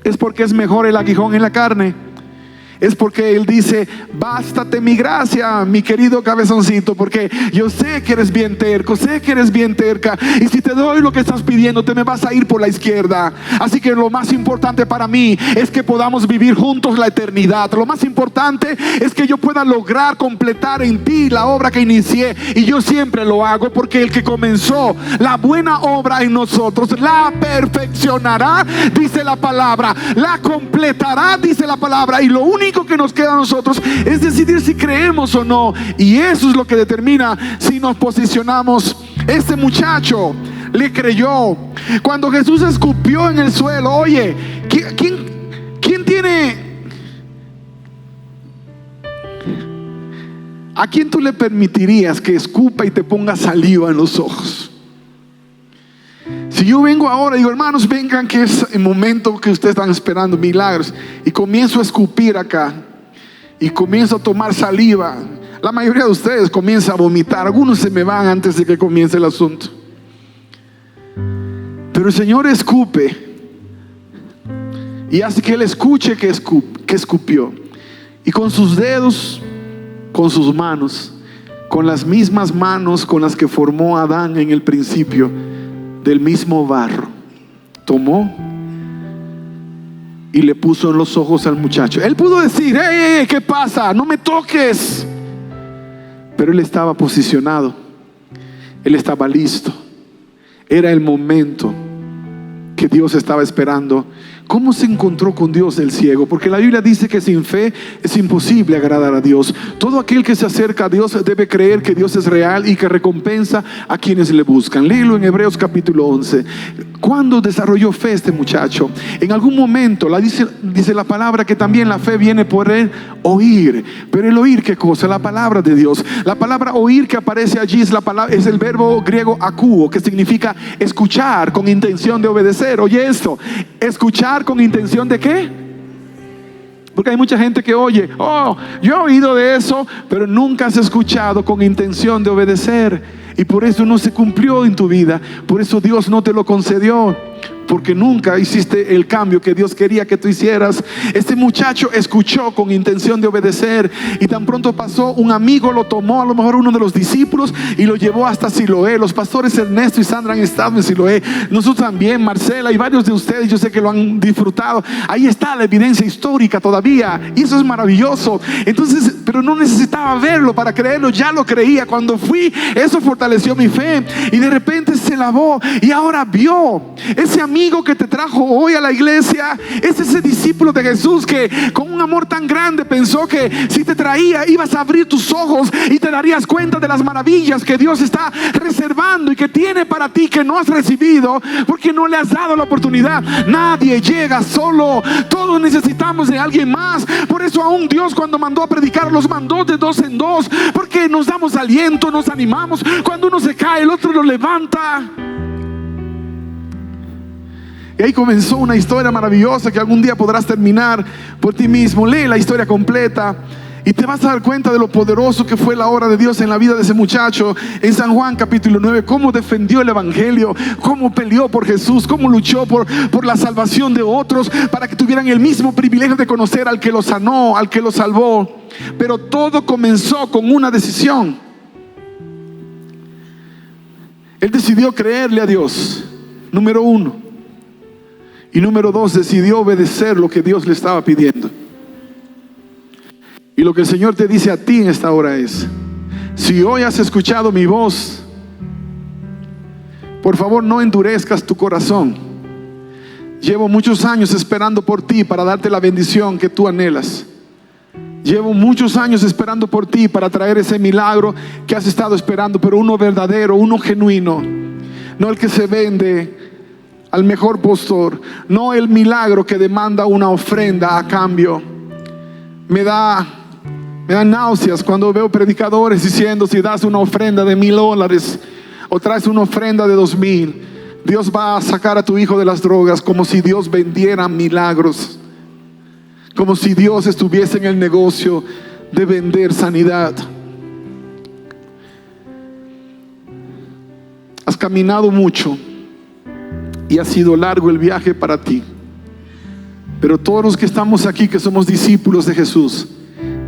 es porque es mejor el aguijón en la carne. Es porque Él dice: bástate mi gracia, mi querido cabezoncito, porque yo sé que eres bien terco, sé que eres bien terca, y si te doy lo que estás pidiendo, te me vas a ir por la izquierda. Así que lo más importante para mí es que podamos vivir juntos la eternidad. Lo más importante es que yo pueda lograr completar en ti la obra que inicié. Y yo siempre lo hago porque el que comenzó la buena obra en nosotros la perfeccionará, dice la palabra, la completará, dice la palabra. Y lo único que nos queda a nosotros es decidir si creemos o no, y eso es lo que determina si nos posicionamos. Este muchacho le creyó cuando Jesús escupió en el suelo. Oye, ¿quién tiene? ¿A quién tú le permitirías que escupa y te ponga saliva en los ojos? Si yo vengo ahora y digo: hermanos, vengan, que es el momento que ustedes están esperando, milagros, y comienzo a escupir acá y comienzo a tomar saliva, la mayoría de ustedes comienza a vomitar. Algunos se me van antes de que comience el asunto. Pero el Señor escupe y hace que Él escuche que escupió, y con sus dedos, con sus manos, con las mismas manos con las que formó a Adán en el principio, del mismo barro, tomó y le puso en los ojos al muchacho. Él pudo decir: ¡hey, qué pasa! ¡No me toques! Pero él estaba posicionado, él estaba listo. Era el momento que Dios estaba esperando. ¿Cómo se encontró con Dios el ciego? Porque la Biblia dice que sin fe es imposible agradar a Dios. Todo aquel que se acerca a Dios debe creer que Dios es real y que recompensa a quienes le buscan. Léelo en Hebreos capítulo 11. ¿Cuándo desarrolló fe este muchacho? En algún momento. Dice la palabra que también la fe viene por el oír. Pero el oír, ¿qué cosa? La palabra de Dios. La palabra oír que aparece allí es el verbo griego akouo, que significa escuchar con intención de obedecer. Oye esto: escuchar con intención de ¿qué? Porque hay mucha gente que oye: oh, yo he oído de eso, pero nunca has escuchado con intención de obedecer, y por eso no se cumplió en tu vida. Por eso Dios no te lo concedió, porque nunca hiciste el cambio que Dios quería que tú hicieras. Este muchacho escuchó con intención de obedecer, y tan pronto pasó, un amigo lo tomó, a lo mejor uno de los discípulos, y lo llevó hasta Siloé. Los pastores Ernesto y Sandra han estado en Siloé, nosotros también, Marcela y varios de ustedes, yo sé que lo han disfrutado. Ahí está la evidencia histórica todavía, y eso es maravilloso. Entonces, pero no necesitaba verlo para creerlo, ya lo creía. Cuando fui, eso fortaleció fortaleció mi fe. Y de repente se lavó y ahora vio. Ese amigo que te trajo hoy a la iglesia es ese discípulo de Jesús que con un amor tan grande pensó que si te traía ibas a abrir tus ojos y te darías cuenta de las maravillas que Dios está reservando y que tiene para ti, que no has recibido porque no le has dado la oportunidad. Nadie llega solo, todos necesitamos de alguien más. Por eso aún Dios, cuando mandó a predicar, los mandó de dos en dos, porque nos damos aliento, nos animamos. Cuando uno se cae, el otro lo levanta. Y ahí comenzó una historia maravillosa que algún día podrás terminar por ti mismo. Lee la historia completa y te vas a dar cuenta de lo poderoso que fue la obra de Dios en la vida de ese muchacho. En San Juan capítulo 9, cómo defendió el evangelio, cómo peleó por Jesús, cómo luchó por la salvación de otros, para que tuvieran el mismo privilegio de conocer al que los sanó, al que los salvó. Pero todo comenzó con una decisión. Él decidió creerle a Dios, número uno. Y número dos, decidió obedecer lo que Dios le estaba pidiendo. Y lo que el Señor te dice a ti en esta hora es: si hoy has escuchado mi voz, por favor no endurezcas tu corazón. Llevo muchos años esperando por ti para darte la bendición que tú anhelas. Llevo muchos años esperando por ti para traer ese milagro que has estado esperando, pero uno verdadero, uno genuino, no el que se vende al mejor postor, no el milagro que demanda una ofrenda a cambio. Me da náuseas cuando veo predicadores diciendo: si das una ofrenda de $1,000 o traes una ofrenda de 2,000, Dios va a sacar a tu hijo de las drogas, como si Dios vendiera milagros, como si Dios estuviese en el negocio de vender sanidad. Has caminado mucho y ha sido largo el viaje para ti, pero todos los que estamos aquí, que somos discípulos de Jesús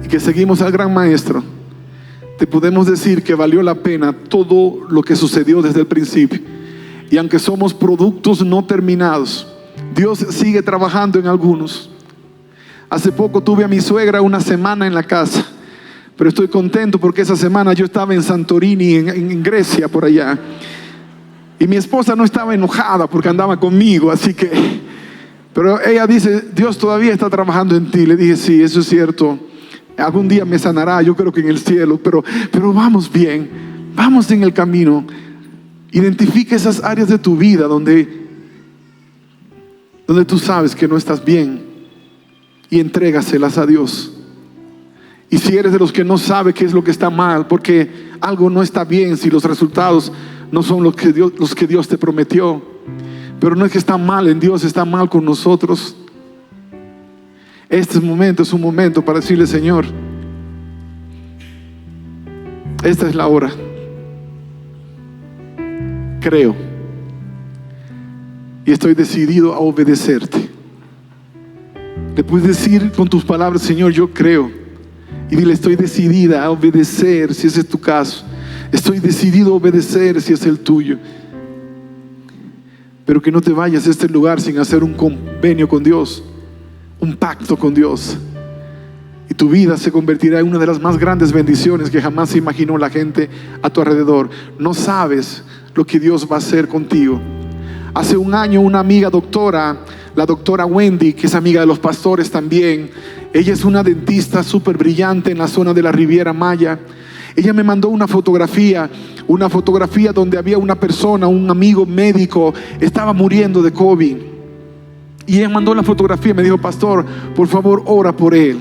y que seguimos al gran maestro, te podemos decir que valió la pena todo lo que sucedió desde el principio. Y aunque somos productos no terminados, Dios sigue trabajando en algunos. Hace poco tuve a mi suegra una semana en la casa, pero estoy contento porque esa semana yo estaba en Santorini, en Grecia, por allá. Y mi esposa no estaba enojada porque andaba conmigo, así que... Pero ella dice: Dios todavía está trabajando en ti. Le dije: sí, eso es cierto. Algún día me sanará, yo creo que en el cielo, pero vamos bien, vamos en el camino. Identifica esas áreas de tu vida donde tú sabes que no estás bien y entrégaselas a Dios. Y si eres de los que no sabe qué es lo que está mal, porque algo no está bien si los resultados no son los que Dios te prometió. Pero no es que está mal en Dios, está mal con nosotros. Este momento es un momento para decirle: Señor, esta es la hora. Creo y estoy decidido a obedecerte. Le puedes decir con tus palabras: Señor, yo creo. Y dile: estoy decidida a obedecer si ese es tu caso. Estoy decidido a obedecer si es el tuyo. Pero que no te vayas a este lugar sin hacer un convenio con Dios, un pacto con Dios. Y tu vida se convertirá en una de las más grandes bendiciones que jamás se imaginó la gente a tu alrededor. No sabes lo que Dios va a hacer contigo. Hace un año una amiga doctora, la doctora Wendy, que es amiga de los pastores también, ella es una dentista súper brillante en la zona de la Riviera Maya. Ella me mandó una fotografía donde había una persona, un amigo médico, estaba muriendo de COVID. Y ella mandó la fotografía y me dijo: pastor, por favor, ora por él.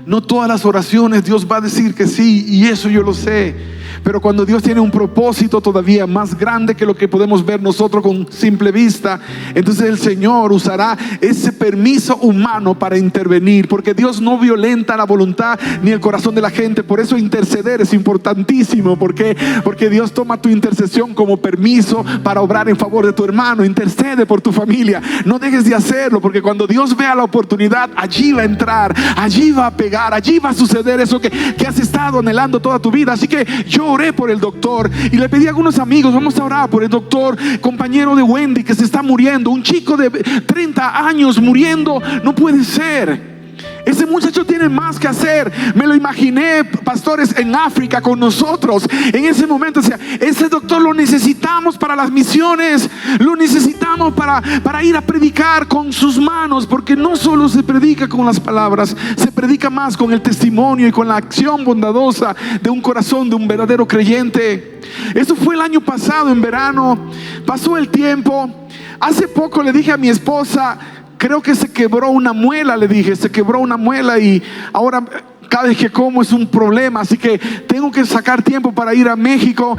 No todas las oraciones Dios va a decir que sí, y eso yo lo sé. Pero cuando Dios tiene un propósito todavía más grande que lo que podemos ver nosotros con simple vista, entonces el Señor usará ese permiso humano para intervenir, porque Dios no violenta la voluntad ni el corazón de la gente. Por eso interceder es importantísimo, porque Dios toma tu intercesión como permiso para obrar en favor de tu hermano. Intercede por tu familia, no dejes de hacerlo, porque cuando Dios vea la oportunidad, allí va a entrar, allí va a pegar, allí va a suceder eso que has estado anhelando toda tu vida. Así que yo oré por el doctor y le pedí a algunos amigos: vamos a orar por el doctor, compañero de Wendy, que se está muriendo, un chico de 30 años muriendo. No puede ser. Ese muchacho tiene más que hacer. Me lo imaginé, pastores, en África con nosotros. En ese momento decía, ese doctor lo necesitamos para las misiones. Lo necesitamos para ir a predicar con sus manos. Porque no solo se predica con las palabras, se predica más con el testimonio y con la acción bondadosa de un corazón de un verdadero creyente. Eso fue el año pasado, en verano. Pasó el tiempo. Hace poco le dije a mi esposa, creo que se quebró una muela, le dije, se quebró una muela y ahora cada vez que como es un problema, así que tengo que sacar tiempo para ir a México.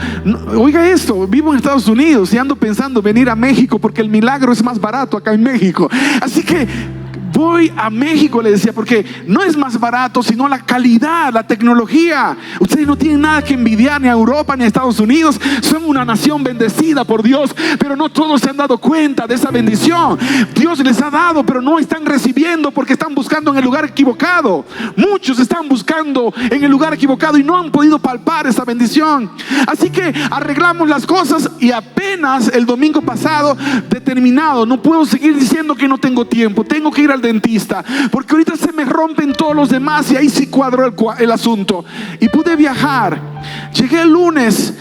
Oiga esto, vivo en Estados Unidos y ando pensando venir a México porque el milagro es más barato acá en México. Así que voy a México, le decía, porque no es más barato, sino la calidad, la tecnología. Ustedes no tienen nada que envidiar ni a Europa ni a Estados Unidos. Son una nación bendecida por Dios, pero no todos se han dado cuenta de esa bendición. Dios les ha dado, pero no están recibiendo porque están buscando en el lugar equivocado. Muchos están buscando en el lugar equivocado y no han podido palpar esa bendición. Así que arreglamos las cosas y apenas el domingo pasado determinado, no puedo seguir diciendo que no tengo tiempo, tengo que ir al dentista, porque ahorita se me rompen todos los demás y ahí sí cuadró el asunto. Y pude viajar. Llegué el lunes.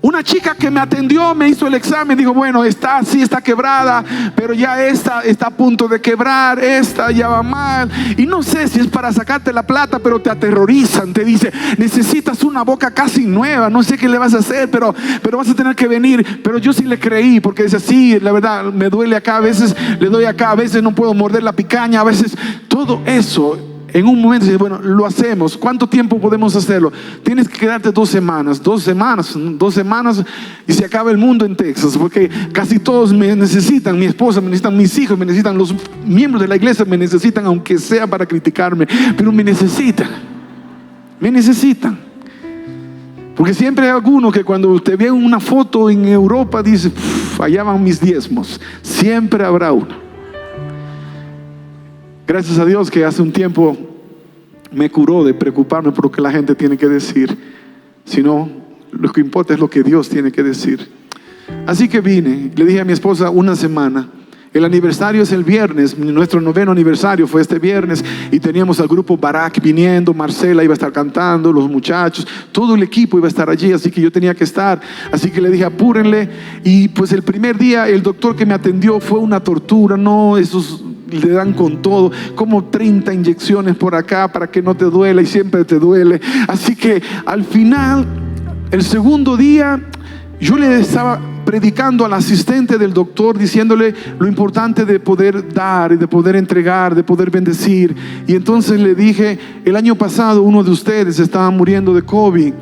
Una chica que me atendió me hizo el examen, dijo, bueno, está quebrada, pero ya esta está a punto de quebrar, esta ya va mal. Y no sé si es para sacarte la plata, pero te aterrorizan, te dice, necesitas una boca casi nueva, no sé qué le vas a hacer, pero vas a tener que venir. Pero yo sí le creí, porque dice, sí, la verdad, me duele acá, a veces le doy acá, a veces no puedo morder la picaña, a veces todo eso. En un momento dice, bueno, lo hacemos. ¿Cuánto tiempo podemos hacerlo? Tienes que quedarte 2 semanas y se acaba el mundo en Texas, porque casi todos me necesitan. Mi esposa me necesitan, mis hijos me necesitan, los miembros de la iglesia me necesitan, aunque sea para criticarme, pero me necesitan. Porque siempre hay alguno que cuando usted ve una foto en Europa dice, allá van mis diezmos. Siempre habrá uno. Gracias a Dios que hace un tiempo me curó de preocuparme por lo que la gente tiene que decir, sino lo que importa es lo que Dios tiene que decir. Así que vine, le dije a mi esposa, 1 semana. El aniversario es el viernes, nuestro 9º aniversario fue este viernes y teníamos al grupo Barak viniendo, Marcela iba a estar cantando, los muchachos, todo el equipo iba a estar allí, así que yo tenía que estar. Así que le dije, apúrenle. Y pues el primer día el doctor que me atendió fue una tortura, no, esos le dan con todo, como 30 inyecciones por acá para que no te duela y siempre te duele. Así que al final, el segundo día, yo le estaba predicando al asistente del doctor, diciéndole lo importante de poder dar y de poder entregar, de poder bendecir. Y entonces le dije, el año pasado uno de ustedes estaba muriendo de COVID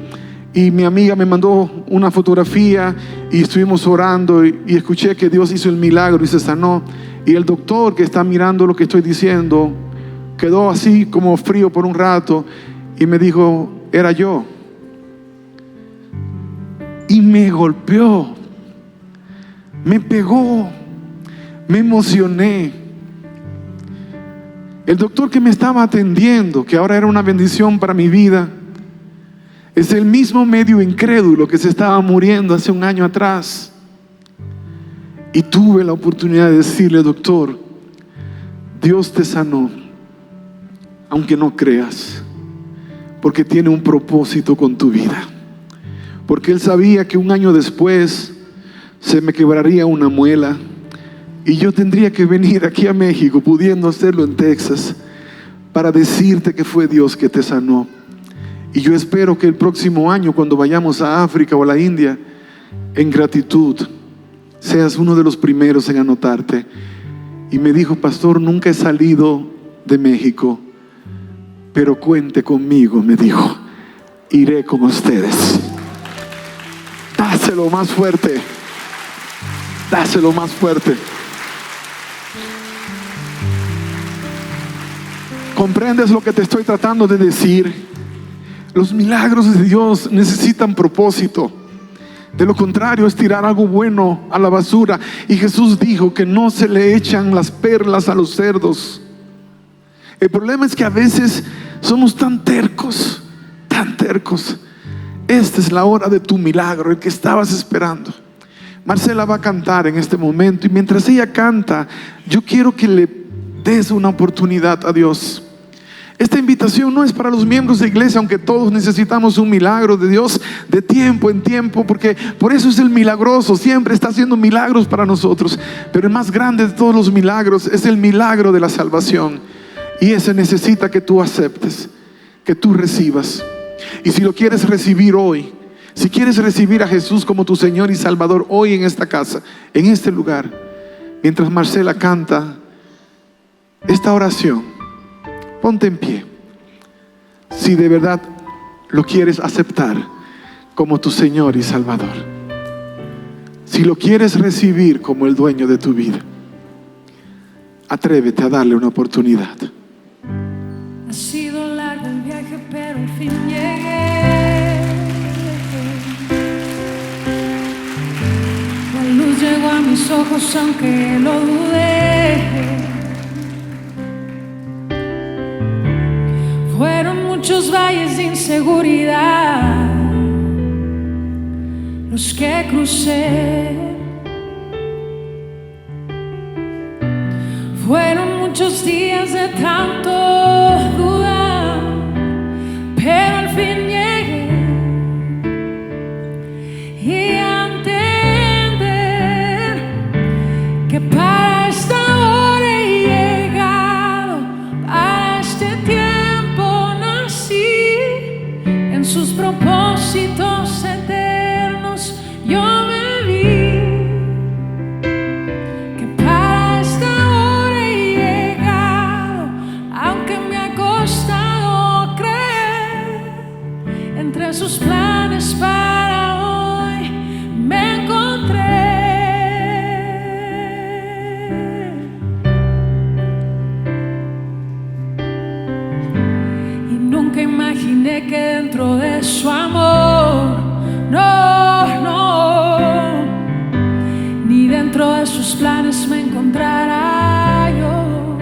y mi amiga me mandó una fotografía y estuvimos orando y escuché que Dios hizo el milagro y se sanó. Y el doctor que está mirando lo que estoy diciendo quedó así como frío por un rato y me dijo, era yo. Y me golpeó, me pegó, me emocioné. El doctor que me estaba atendiendo, que ahora era una bendición para mi vida, es el mismo medio incrédulo que se estaba muriendo hace un año atrás. Y tuve la oportunidad de decirle, doctor, Dios te sanó, aunque no creas, porque tiene un propósito con tu vida. Porque Él sabía que un año después se me quebraría una muela y yo tendría que venir aquí a México, pudiendo hacerlo en Texas, para decirte que fue Dios que te sanó. Y yo espero que el próximo año, cuando vayamos a África o a la India, en gratitud, seas uno de los primeros en anotarte. Y me dijo, pastor, nunca he salido de México, pero cuente conmigo, me dijo, iré con ustedes. Dáselo más fuerte, dáselo más fuerte. ¿Comprendes lo que te estoy tratando de decir? Los milagros de Dios necesitan propósito. De lo contrario es tirar algo bueno a la basura. Y Jesús dijo que no se le echan las perlas a los cerdos. El problema es que a veces somos tan tercos, tan tercos. Esta es la hora de tu milagro, el que estabas esperando. Marcela va a cantar en este momento y mientras ella canta, yo quiero que le des una oportunidad a Dios. Esta invitación no es para los miembros de iglesia, aunque todos necesitamos un milagro de Dios de tiempo en tiempo, porque por eso es el milagroso, siempre está haciendo milagros para nosotros. Pero el más grande de todos los milagros es el milagro de la salvación, y ese necesita que tú aceptes, que tú recibas. Y si lo quieres recibir hoy, si quieres recibir a Jesús como tu Señor y Salvador hoy en esta casa, en este lugar, mientras Marcela canta esta oración, ponte en pie. Si de verdad lo quieres aceptar como tu Señor y Salvador, si lo quieres recibir como el dueño de tu vida, atrévete a darle una oportunidad. Ha sido largo el viaje, pero al fin llegué. La luz llegó a mis ojos aunque lo dudé. Fueron muchos valles de inseguridad los que crucé. Fueron muchos días de tanto dudar, pero al fin llegué y a entender que para esta hora he llegado, para este tiempo nací, en sus propósitos eternos yo me vi. Entre sus planes para hoy me encontré. Y nunca imaginé que dentro de su amor, no, ni dentro de sus planes me encontrará yo.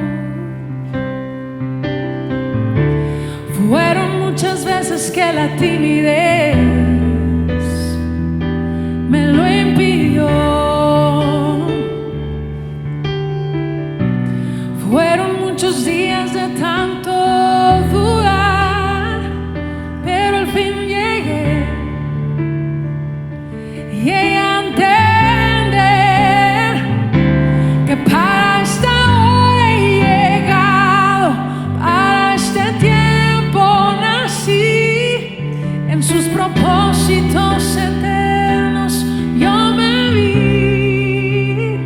Fueron muchas veces que la timidez me lo impidió. Fueron muchos días de tanto dudar, pero al fin llegué y a entender que para esta hora he llegado, para este tiempo en sus propósitos eternos yo me vi.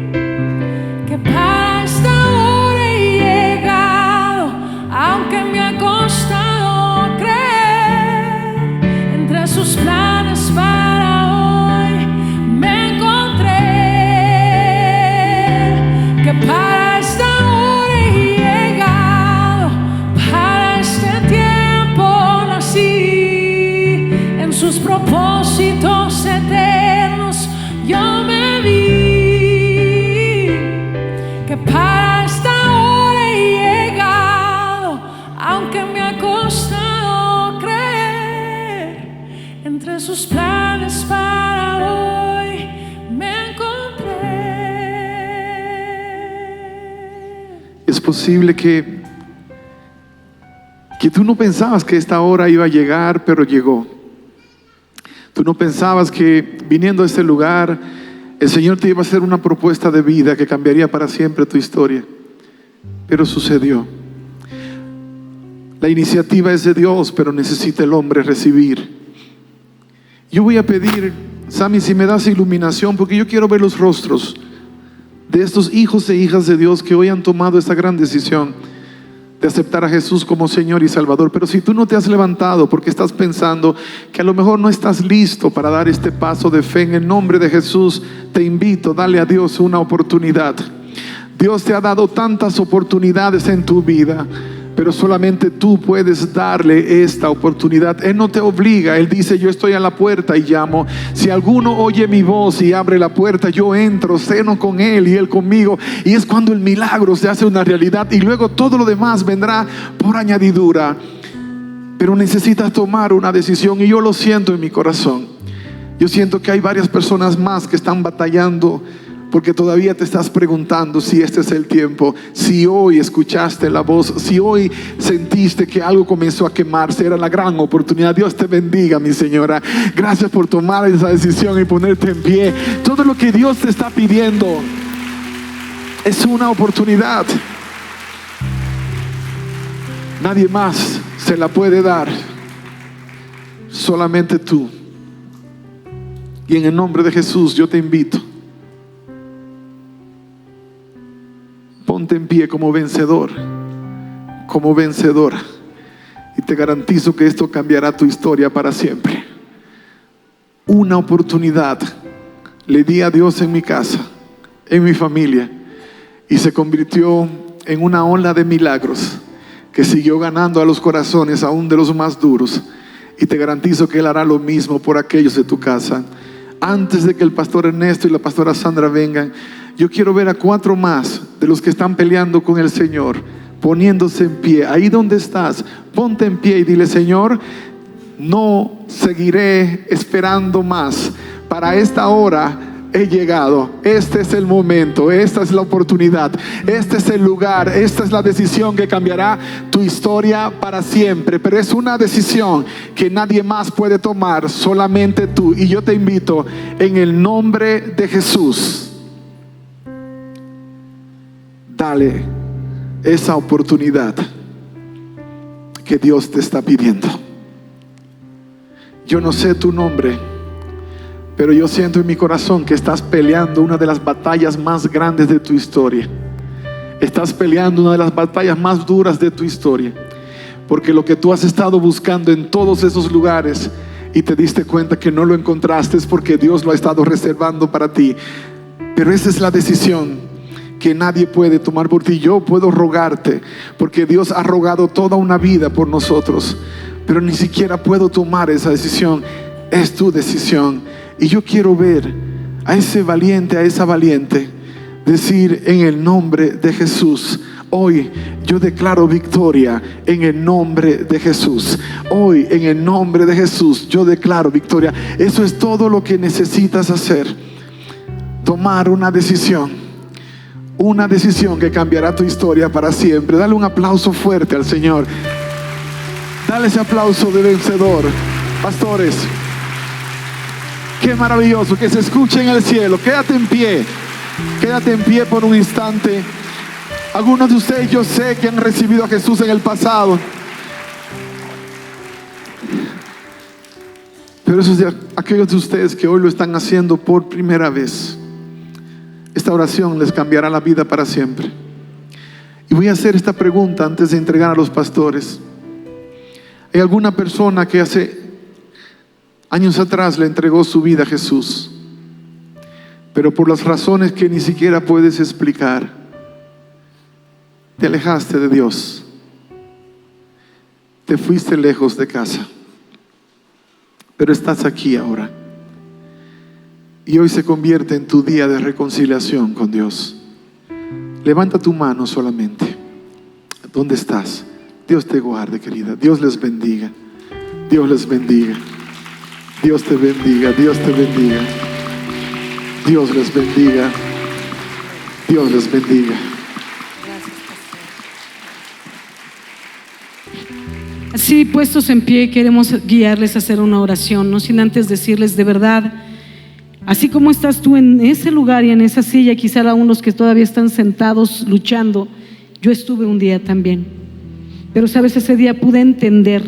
Que para esta hora he llegado, aunque me ha costado creer. Entre sus planes para hoy me encontré. Que para esta hora he llegado, para este tiempo nací. Sus propósitos eternos yo me vi. Que para esta hora he llegado, aunque me ha costado creer. Entre sus planes para hoy me encontré. Es posible que tú no pensabas que esta hora iba a llegar, pero llegó. Tú no pensabas que viniendo a este lugar el Señor te iba a hacer una propuesta de vida que cambiaría para siempre tu historia, pero sucedió. La iniciativa es de Dios, pero necesita el hombre recibir. Yo voy a pedir, Sammy, si me das iluminación, porque yo quiero ver los rostros de estos hijos e hijas de Dios que hoy han tomado esta gran decisión de aceptar a Jesús como Señor y Salvador. Pero si tú no te has levantado porque estás pensando que a lo mejor no estás listo para dar este paso de fe, en el nombre de Jesús te invito, dale a Dios una oportunidad. Dios te ha dado tantas oportunidades en tu vida, pero solamente tú puedes darle esta oportunidad. Él no te obliga, Él dice: yo estoy a la puerta y llamo. Si alguno oye mi voz y abre la puerta, yo entro, ceno con Él y Él conmigo. Y es cuando el milagro se hace una realidad, y luego todo lo demás vendrá por añadidura. Pero necesitas tomar una decisión, y yo lo siento en mi corazón. Yo siento que hay varias personas más que están batallando porque todavía te estás preguntando si este es el tiempo, si hoy escuchaste la voz, si hoy sentiste que algo comenzó a quemarse, era la gran oportunidad. Dios te bendiga, mi señora. Gracias por tomar esa decisión y ponerte en pie. Todo lo que Dios te está pidiendo es una oportunidad. Nadie más se la puede dar, solamente tú. Y en el nombre de Jesús yo te invito, ponte en pie como vencedor, como vencedora, y te garantizo que esto cambiará tu historia para siempre. Una oportunidad le di a Dios en mi casa, en mi familia, y se convirtió en una ola de milagros que siguió ganando a los corazones aún de los más duros. Y te garantizo que Él hará lo mismo por aquellos de tu casa. Antes de que el pastor Ernesto y la pastora Sandra vengan, yo quiero ver a 4 más de los que están peleando con el Señor, poniéndose en pie. Ahí donde estás, ponte en pie y dile: Señor, no seguiré esperando más. Para esta hora he llegado. Este es el momento, esta es la oportunidad, este es el lugar, esta es la decisión que cambiará tu historia para siempre. Pero es una decisión que nadie más puede tomar, solamente tú. Y yo te invito en el nombre de Jesús, dale esa oportunidad que Dios te está pidiendo. Yo no sé tu nombre, pero yo siento en mi corazón que estás peleando una de las batallas más grandes de tu historia. Estás peleando una de las batallas más duras de tu historia, porque lo que tú has estado buscando en todos esos lugares y te diste cuenta que no lo encontraste, es porque Dios lo ha estado reservando para ti. Pero esa es la decisión que nadie puede tomar por ti. Yo puedo rogarte, porque Dios ha rogado toda una vida por nosotros, pero ni siquiera puedo tomar esa decisión. Es tu decisión. Y yo quiero ver a ese valiente, a esa valiente, decir: en el nombre de Jesús, hoy yo declaro victoria. En el nombre de Jesús, hoy en el nombre de Jesús yo declaro victoria. Eso es todo lo que necesitas hacer. Tomar una decisión que cambiará tu historia para siempre. Dale un aplauso fuerte al Señor. Dale ese aplauso de vencedor. Pastores, qué maravilloso que se escuche en el cielo. Quédate en pie por un instante. Algunos de ustedes yo sé que han recibido a Jesús en el pasado, pero esos de aquellos de ustedes que hoy lo están haciendo por primera vez, esta oración les cambiará la vida para siempre. Y voy a hacer esta pregunta antes de entregar a los pastores. ¿Hay alguna persona que hace años atrás le entregó su vida a Jesús, pero por las razones que ni siquiera puedes explicar, te alejaste de Dios, te fuiste lejos de casa, pero estás aquí ahora y hoy se convierte en tu día de reconciliación con Dios? Levanta tu mano solamente. ¿Dónde estás? Dios te guarde, querida. Dios les bendiga. Dios les bendiga. Dios te bendiga, Dios te bendiga. Dios les bendiga. Dios les bendiga. Así, puestos en pie, queremos guiarles a hacer una oración, no sin antes decirles: de verdad, así como estás tú en ese lugar y en esa silla, quizá aún los que todavía están sentados luchando, yo estuve un día también. Pero sabes, ese día pude entender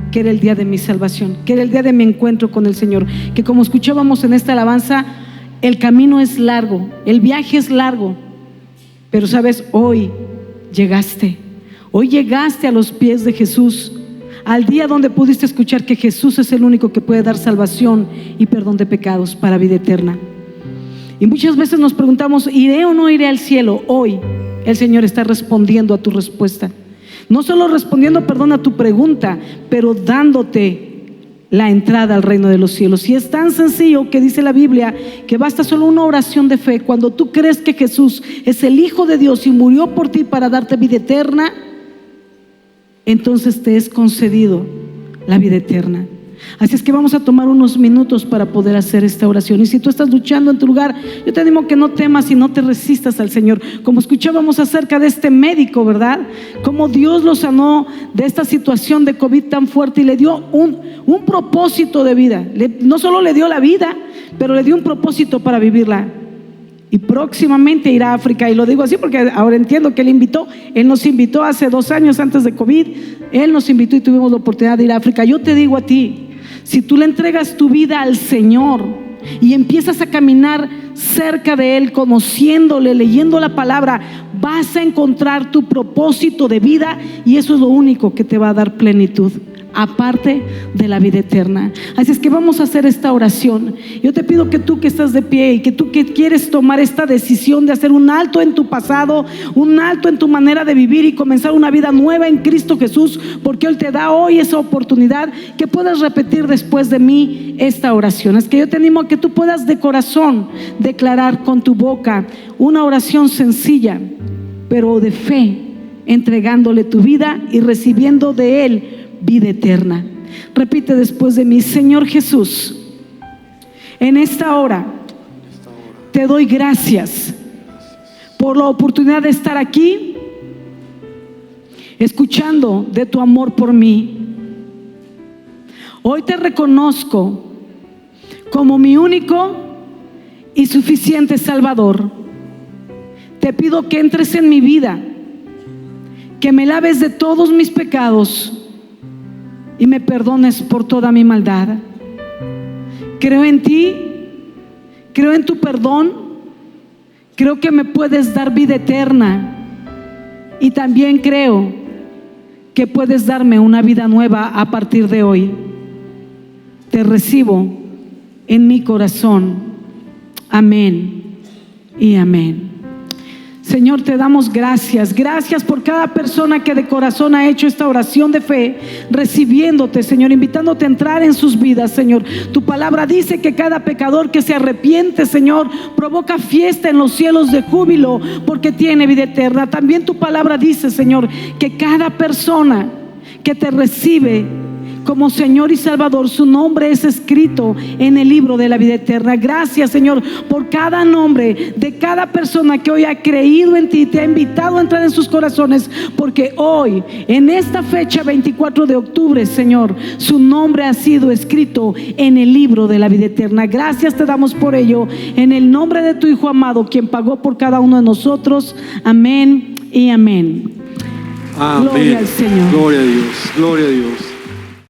que era el día de mi salvación, que era el día de mi encuentro con el Señor, que como escuchábamos en esta alabanza, el camino es largo, el viaje es largo, pero sabes, hoy llegaste a los pies de Jesús, al día donde pudiste escuchar que Jesús es el único que puede dar salvación y perdón de pecados para vida eterna. Y muchas veces nos preguntamos: ¿iré o no iré al cielo? Hoy el Señor está respondiendo a tu respuesta. No solo respondiendo, perdón, a tu pregunta, pero dándote la entrada al reino de los cielos. Y es tan sencillo que dice la Biblia que basta solo una oración de fe. Cuando tú crees que Jesús es el Hijo de Dios y murió por ti para darte vida eterna, entonces te es concedido la vida eterna. Así es que vamos a tomar unos minutos para poder hacer esta oración. Y si tú estás luchando en tu lugar, yo te animo que no temas y no te resistas al Señor. Como escuchábamos acerca de este médico, ¿verdad? Cómo Dios lo sanó de esta situación de COVID tan fuerte y le dio un propósito de vida. No solo le dio la vida, pero le dio un propósito para vivirla. Y próximamente irá a África. Y lo digo así porque ahora entiendo que Él nos invitó hace 2 años antes de COVID. Él nos invitó y tuvimos la oportunidad de ir a África. Yo te digo a ti, si tú le entregas tu vida al Señor y empiezas a caminar cerca de Él, conociéndole, leyendo la palabra, vas a encontrar tu propósito de vida, y eso es lo único que te va a dar plenitud, aparte de la vida eterna. Así es que vamos a hacer esta oración. Yo te pido que tú que estás de pie y que tú que quieres tomar esta decisión de hacer un alto en tu pasado, un alto en tu manera de vivir y comenzar una vida nueva en Cristo Jesús, porque Él te da hoy esa oportunidad, que puedas repetir después de mí esta oración. Es que yo te animo a que tú puedas de corazón declarar con tu boca una oración sencilla, pero de fe, entregándole tu vida y recibiendo de Él vida eterna. Repite después de mí: Señor Jesús, en esta hora te doy gracias por la oportunidad de estar aquí escuchando de tu amor por mí. Hoy te reconozco como mi único y suficiente Salvador. Te pido que entres en mi vida, que me laves de todos mis pecados y me perdones por toda mi maldad. Creo en ti, creo en tu perdón, creo que me puedes dar vida eterna, y también creo que puedes darme una vida nueva a partir de hoy. Te recibo en mi corazón. Amén y amén. Señor, te damos gracias. Gracias por cada persona que de corazón ha hecho esta oración de fe, recibiéndote, Señor, invitándote a entrar en sus vidas, Señor. Tu palabra dice que cada pecador que se arrepiente, Señor, provoca fiesta en los cielos de júbilo, porque tiene vida eterna. También tu palabra dice, Señor, que cada persona que te recibe como Señor y Salvador, su nombre es escrito en el libro de la vida eterna. Gracias, Señor, por cada nombre de cada persona que hoy ha creído en ti, te ha invitado a entrar en sus corazones, porque hoy, en esta fecha 24 de octubre, Señor, su nombre ha sido escrito en el libro de la vida eterna. Gracias te damos por ello, en el nombre de tu Hijo amado, quien pagó por cada uno de nosotros. Amén y amén. Amén. Gloria al Señor. Gloria a Dios, gloria a Dios.